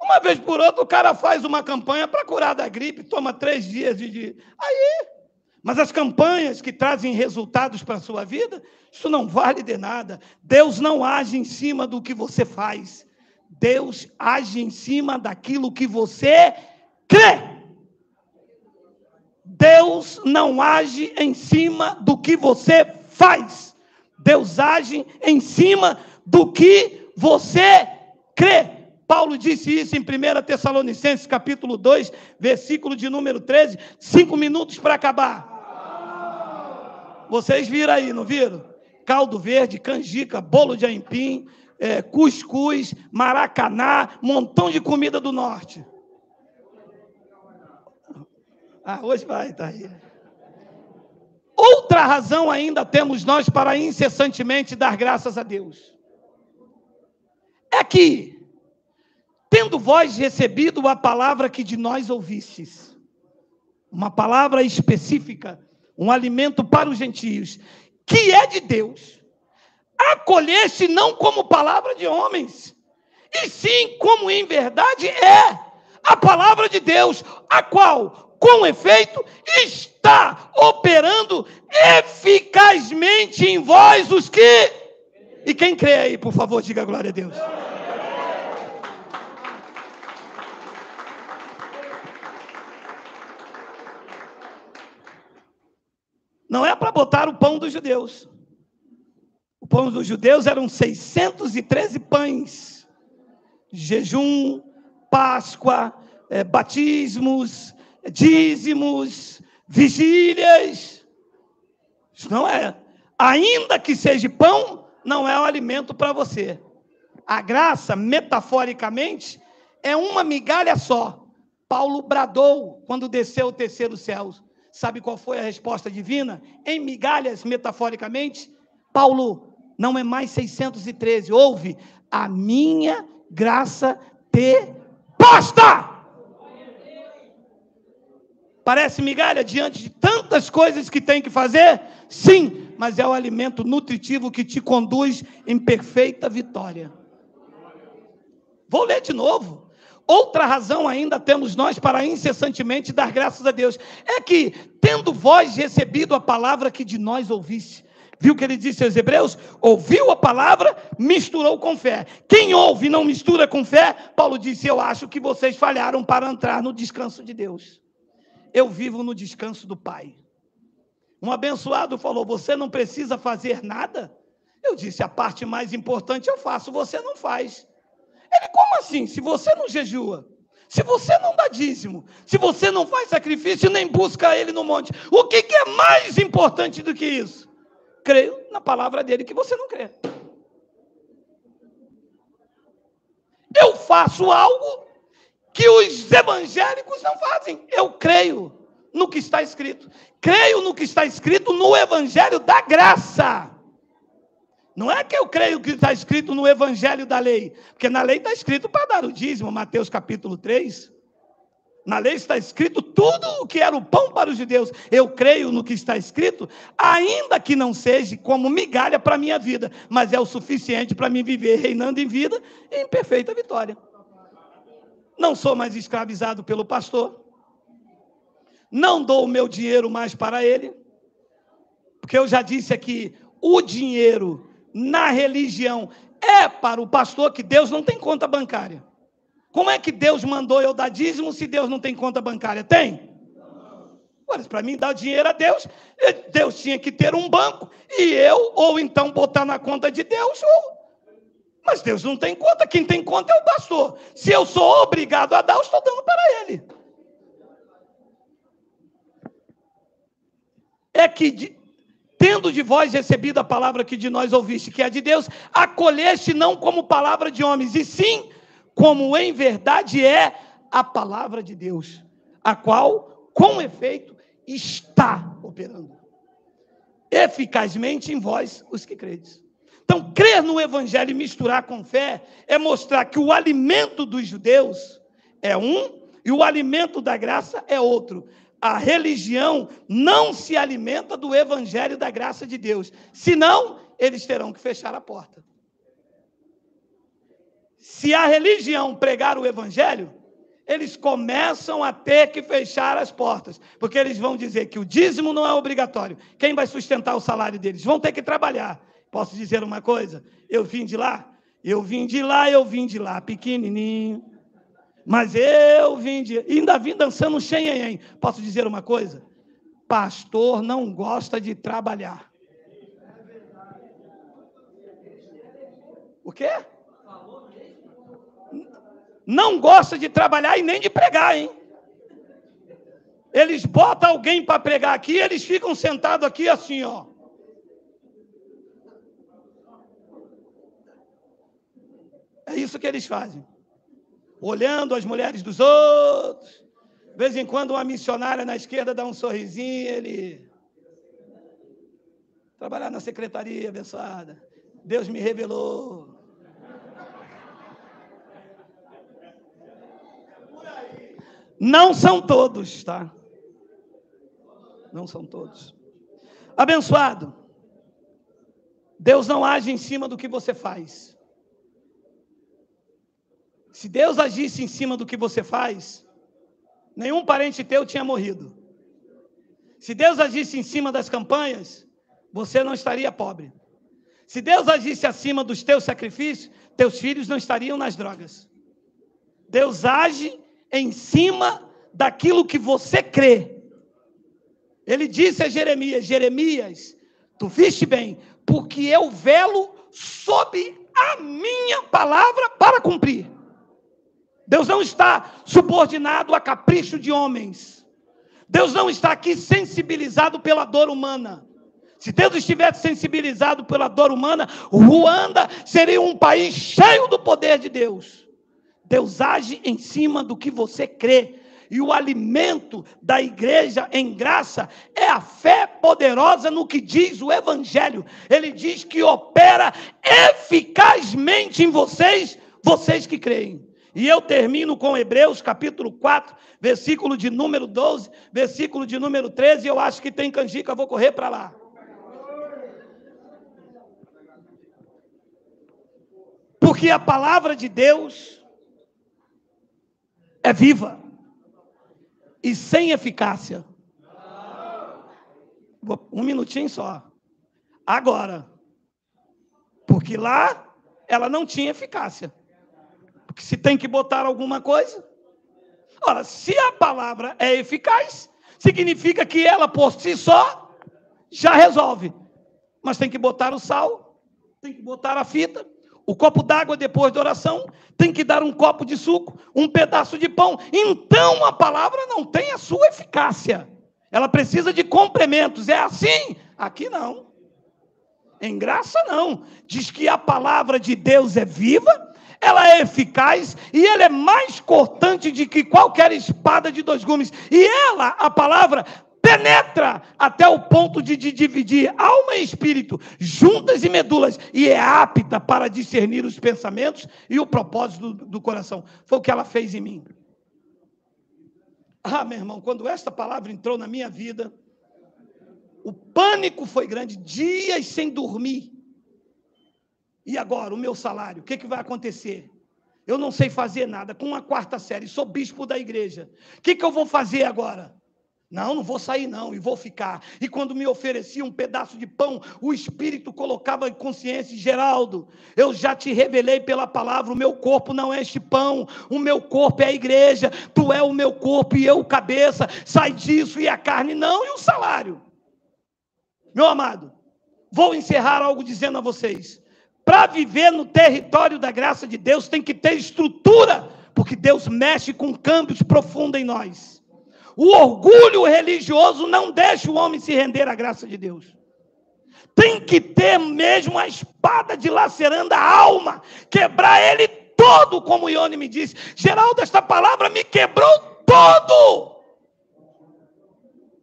Uma vez por outra, o cara faz uma campanha para curar da gripe, toma 3 dias de... Mas as campanhas que trazem resultados para a sua vida, isso não vale de nada. Deus não age em cima do que você faz. Deus age em cima daquilo que você crê. Deus não age em cima do que você faz. Deus age em cima do que você crê. Paulo disse isso em 1 Tessalonicenses, capítulo 2, versículo de número 13, 5 minutos para acabar. Vocês viram aí, não viram? Caldo verde, canjica, bolo de aipim, cuscuz, maracanã, montão de comida do norte. Hoje vai, tá aí. Outra razão ainda temos nós para incessantemente dar graças a Deus. É que, tendo vós recebido a palavra que de nós ouvistes, uma palavra específica, um alimento para os gentios, que é de Deus, acolheste não como palavra de homens, e sim como em verdade é a palavra de Deus, a qual, com efeito, está operando eficazmente em vós os que... E quem crê aí, por favor, diga glória a Deus. Não é para botar o pão dos judeus. O pão dos judeus eram 613 pães. Jejum, Páscoa, batismos, dízimos, vigílias. Isso não é. Ainda que seja pão, não é um alimento para você. A graça, metaforicamente, é uma migalha só. Paulo bradou quando desceu o terceiro céu. Sabe qual foi a resposta divina? Em migalhas, metaforicamente, Paulo, não é mais 613. Ouve, a minha graça te basta. Parece migalha diante de tantas coisas que tem que fazer? Sim, mas é o alimento nutritivo que te conduz em perfeita vitória. Vou ler de novo. Outra razão ainda temos nós para incessantemente dar graças a Deus, é que, tendo vós recebido a palavra que de nós ouviste, viu o que ele disse aos Hebreus? Ouviu a palavra, misturou com fé. Quem ouve e não mistura com fé, Paulo disse, eu acho que vocês falharam para entrar no descanso de Deus. Eu vivo no descanso do Pai. Um abençoado falou, você não precisa fazer nada? Eu disse, a parte mais importante eu faço, você não faz. Ele, como assim? Se você não jejua, se você não dá dízimo, se você não faz sacrifício, nem busca ele no monte, o que é mais importante do que isso? Creio na palavra dele que você não crê. Eu faço algo que os evangélicos não fazem. Eu creio no que está escrito. Creio no que está escrito no evangelho da graça. Não é que eu creio que está escrito no evangelho da lei. Porque na lei está escrito para dar o dízimo, Mateus capítulo 3. Na lei está escrito tudo o que era o pão para os judeus. Eu creio no que está escrito, ainda que não seja como migalha para a minha vida, mas é o suficiente para mim viver reinando em vida e em perfeita vitória. Não sou mais escravizado pelo pastor. Não dou o meu dinheiro mais para ele. Porque eu já disse aqui, o dinheiro na religião é para o pastor, que Deus não tem conta bancária. Como é que Deus mandou eu dar dízimo se Deus não tem conta bancária? Tem? Olha, para mim dar dinheiro a Deus, Deus tinha que ter um banco, e eu, ou então botar na conta de Deus, mas Deus não tem conta, quem tem conta é o pastor. Se eu sou obrigado a dar, eu estou dando para ele. É que, tendo de vós recebido a palavra que de nós ouviste, que é de Deus, acolheste não como palavra de homens, e sim como em verdade é a palavra de Deus, a qual, com efeito, está operando eficazmente em vós, os que credes. Então, crer no evangelho e misturar com fé é mostrar que o alimento dos judeus é um e o alimento da graça é outro. A religião não se alimenta do evangelho da graça de Deus, senão eles terão que fechar a porta. Se a religião pregar o evangelho, eles começam a ter que fechar as portas, porque eles vão dizer que o dízimo não é obrigatório. Quem vai sustentar o salário deles? Vão ter que trabalhar. Posso dizer uma coisa? Eu vim de lá, pequenininho, mas eu vim de... ainda vim dançando um xenhenhen. Posso dizer uma coisa? Pastor não gosta de trabalhar. O quê? Não gosta de trabalhar e nem de pregar, hein? Eles botam alguém para pregar aqui, eles ficam sentados aqui assim, ó. É isso que eles fazem. Olhando as mulheres dos outros. De vez em quando uma missionária na esquerda dá um sorrisinho, ele... Trabalhar na secretaria, abençoada. Deus me revelou. Não são todos, tá? Não são todos. Abençoado. Deus não age em cima do que você faz. Se Deus agisse em cima do que você faz, nenhum parente teu tinha morrido. Se Deus agisse em cima das campanhas, você não estaria pobre. Se Deus agisse acima dos teus sacrifícios, teus filhos não estariam nas drogas. Deus age em cima daquilo que você crê. Ele disse a Jeremias: Jeremias, tu viste bem, porque eu velo sob a minha palavra para cumprir. Deus não está subordinado a capricho de homens. Deus não está aqui sensibilizado pela dor humana. Se Deus estivesse sensibilizado pela dor humana, Ruanda seria um país cheio do poder de Deus. Deus age em cima do que você crê. E o alimento da igreja em graça é a fé poderosa no que diz o Evangelho. Ele diz que opera eficazmente em vocês, vocês que creem. E eu termino com Hebreus capítulo 4, versículo de número 12, versículo de número 13, eu acho que tem canjica, eu vou correr para lá. Porque a palavra de Deus é viva e sem eficácia. Um minutinho só. Agora, porque lá ela não tinha eficácia. Porque se tem que botar alguma coisa. Ora, se a palavra é eficaz, significa que ela por si só já resolve. Mas tem que botar o sal, tem que botar a fita, o copo d'água depois da oração, tem que dar um copo de suco, um pedaço de pão. Então a palavra não tem a sua eficácia. Ela precisa de complementos. É assim? Aqui não. Em graça não. Diz que a palavra de Deus é viva, ela é eficaz e ela é mais cortante do que qualquer espada de 2 gumes. E ela, a palavra, penetra até o ponto de dividir alma e espírito, juntas e medulas, e é apta para discernir os pensamentos e o propósito do coração. Foi o que ela fez em mim. Ah, meu irmão, quando esta palavra entrou na minha vida, o pânico foi grande, dias sem dormir. E agora, o meu salário, o que vai acontecer? Eu não sei fazer nada, com uma 4ª série, sou bispo da igreja. O que eu vou fazer agora? Não vou sair não, e vou ficar. E quando me oferecia um pedaço de pão, o Espírito colocava em consciência: Geraldo, eu já te revelei pela palavra, o meu corpo não é este pão, o meu corpo é a igreja, tu é o meu corpo e eu o cabeça, sai disso, e a carne não, e o salário. Meu amado, vou encerrar algo dizendo a vocês: para viver no território da graça de Deus, tem que ter estrutura, porque Deus mexe com câmbios profundos em nós. O orgulho religioso não deixa o homem se render à graça de Deus. Tem que ter mesmo a espada dilacerando a alma, quebrar ele todo, como o Ione me disse. Geraldo, esta palavra me quebrou todo.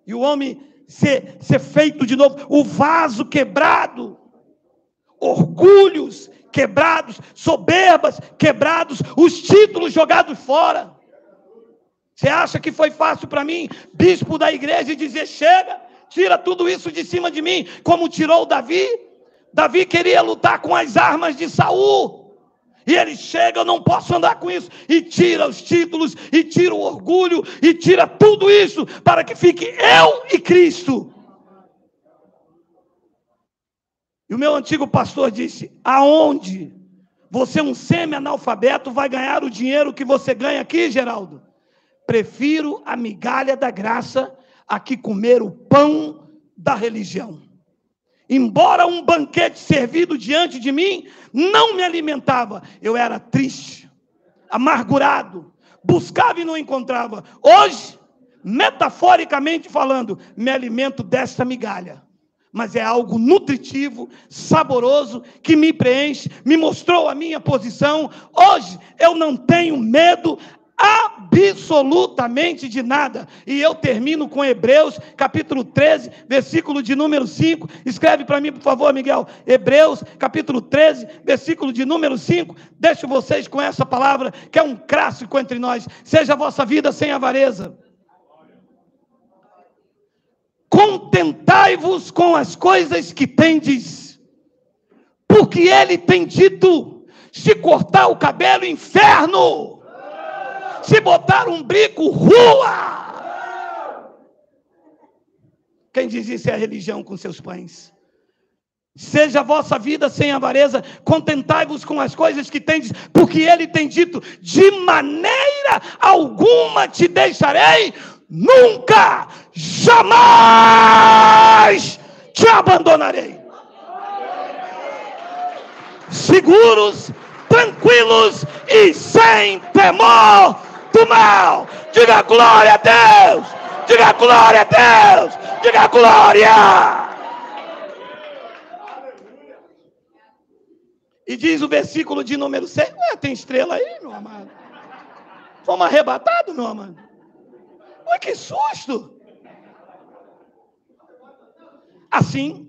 E o homem ser feito de novo, o vaso quebrado, orgulhos quebrados, soberbas quebrados, os títulos jogados fora. Você acha que foi fácil para mim, bispo da igreja, dizer: chega, tira tudo isso de cima de mim, como tirou Davi? Davi queria lutar com as armas de Saul, e ele chega: eu não posso andar com isso, e tira os títulos, e tira o orgulho, e tira tudo isso, para que fique eu e Cristo. E o meu antigo pastor disse: aonde você, um semi-analfabeto, vai ganhar o dinheiro que você ganha aqui, Geraldo? Prefiro a migalha da graça a que comer o pão da religião. Embora um banquete servido diante de mim não me alimentava, eu era triste, amargurado, buscava e não encontrava. Hoje, metaforicamente falando, me alimento desta migalha, mas é algo nutritivo, saboroso, que me preenche, me mostrou a minha posição. Hoje eu não tenho medo absolutamente de nada. E eu termino com Hebreus, capítulo 13, versículo de número 5. Escreve para mim, por favor, Miguel. Hebreus, capítulo 13, versículo de número 5. Deixo vocês com essa palavra, que é um clássico entre nós. Seja a vossa vida sem avareza. Contentai-vos com as coisas que tendes, porque ele tem dito: se cortar o cabelo, inferno; se botar um brinco, rua. Quem diz isso é a religião com seus pães. Seja a vossa vida sem avareza, contentai-vos com as coisas que tendes, porque ele tem dito: de maneira alguma te deixarei, nunca, jamais te abandonarei. Seguros, tranquilos e sem temor do mal. Diga glória a Deus, diga glória a Deus, diga glória. E diz o versículo de número 6, ué, tem estrela aí, meu amado? Fomos arrebatados, meu amado. Ué, que susto. Assim,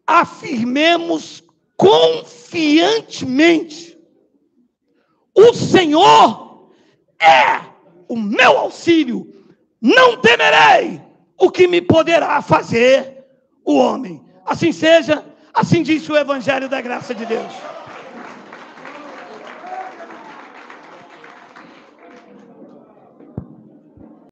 afirmemos confiantemente: o Senhor é o meu auxílio, não temerei o que me poderá fazer o homem. Assim seja, assim diz o Evangelho da graça de Deus.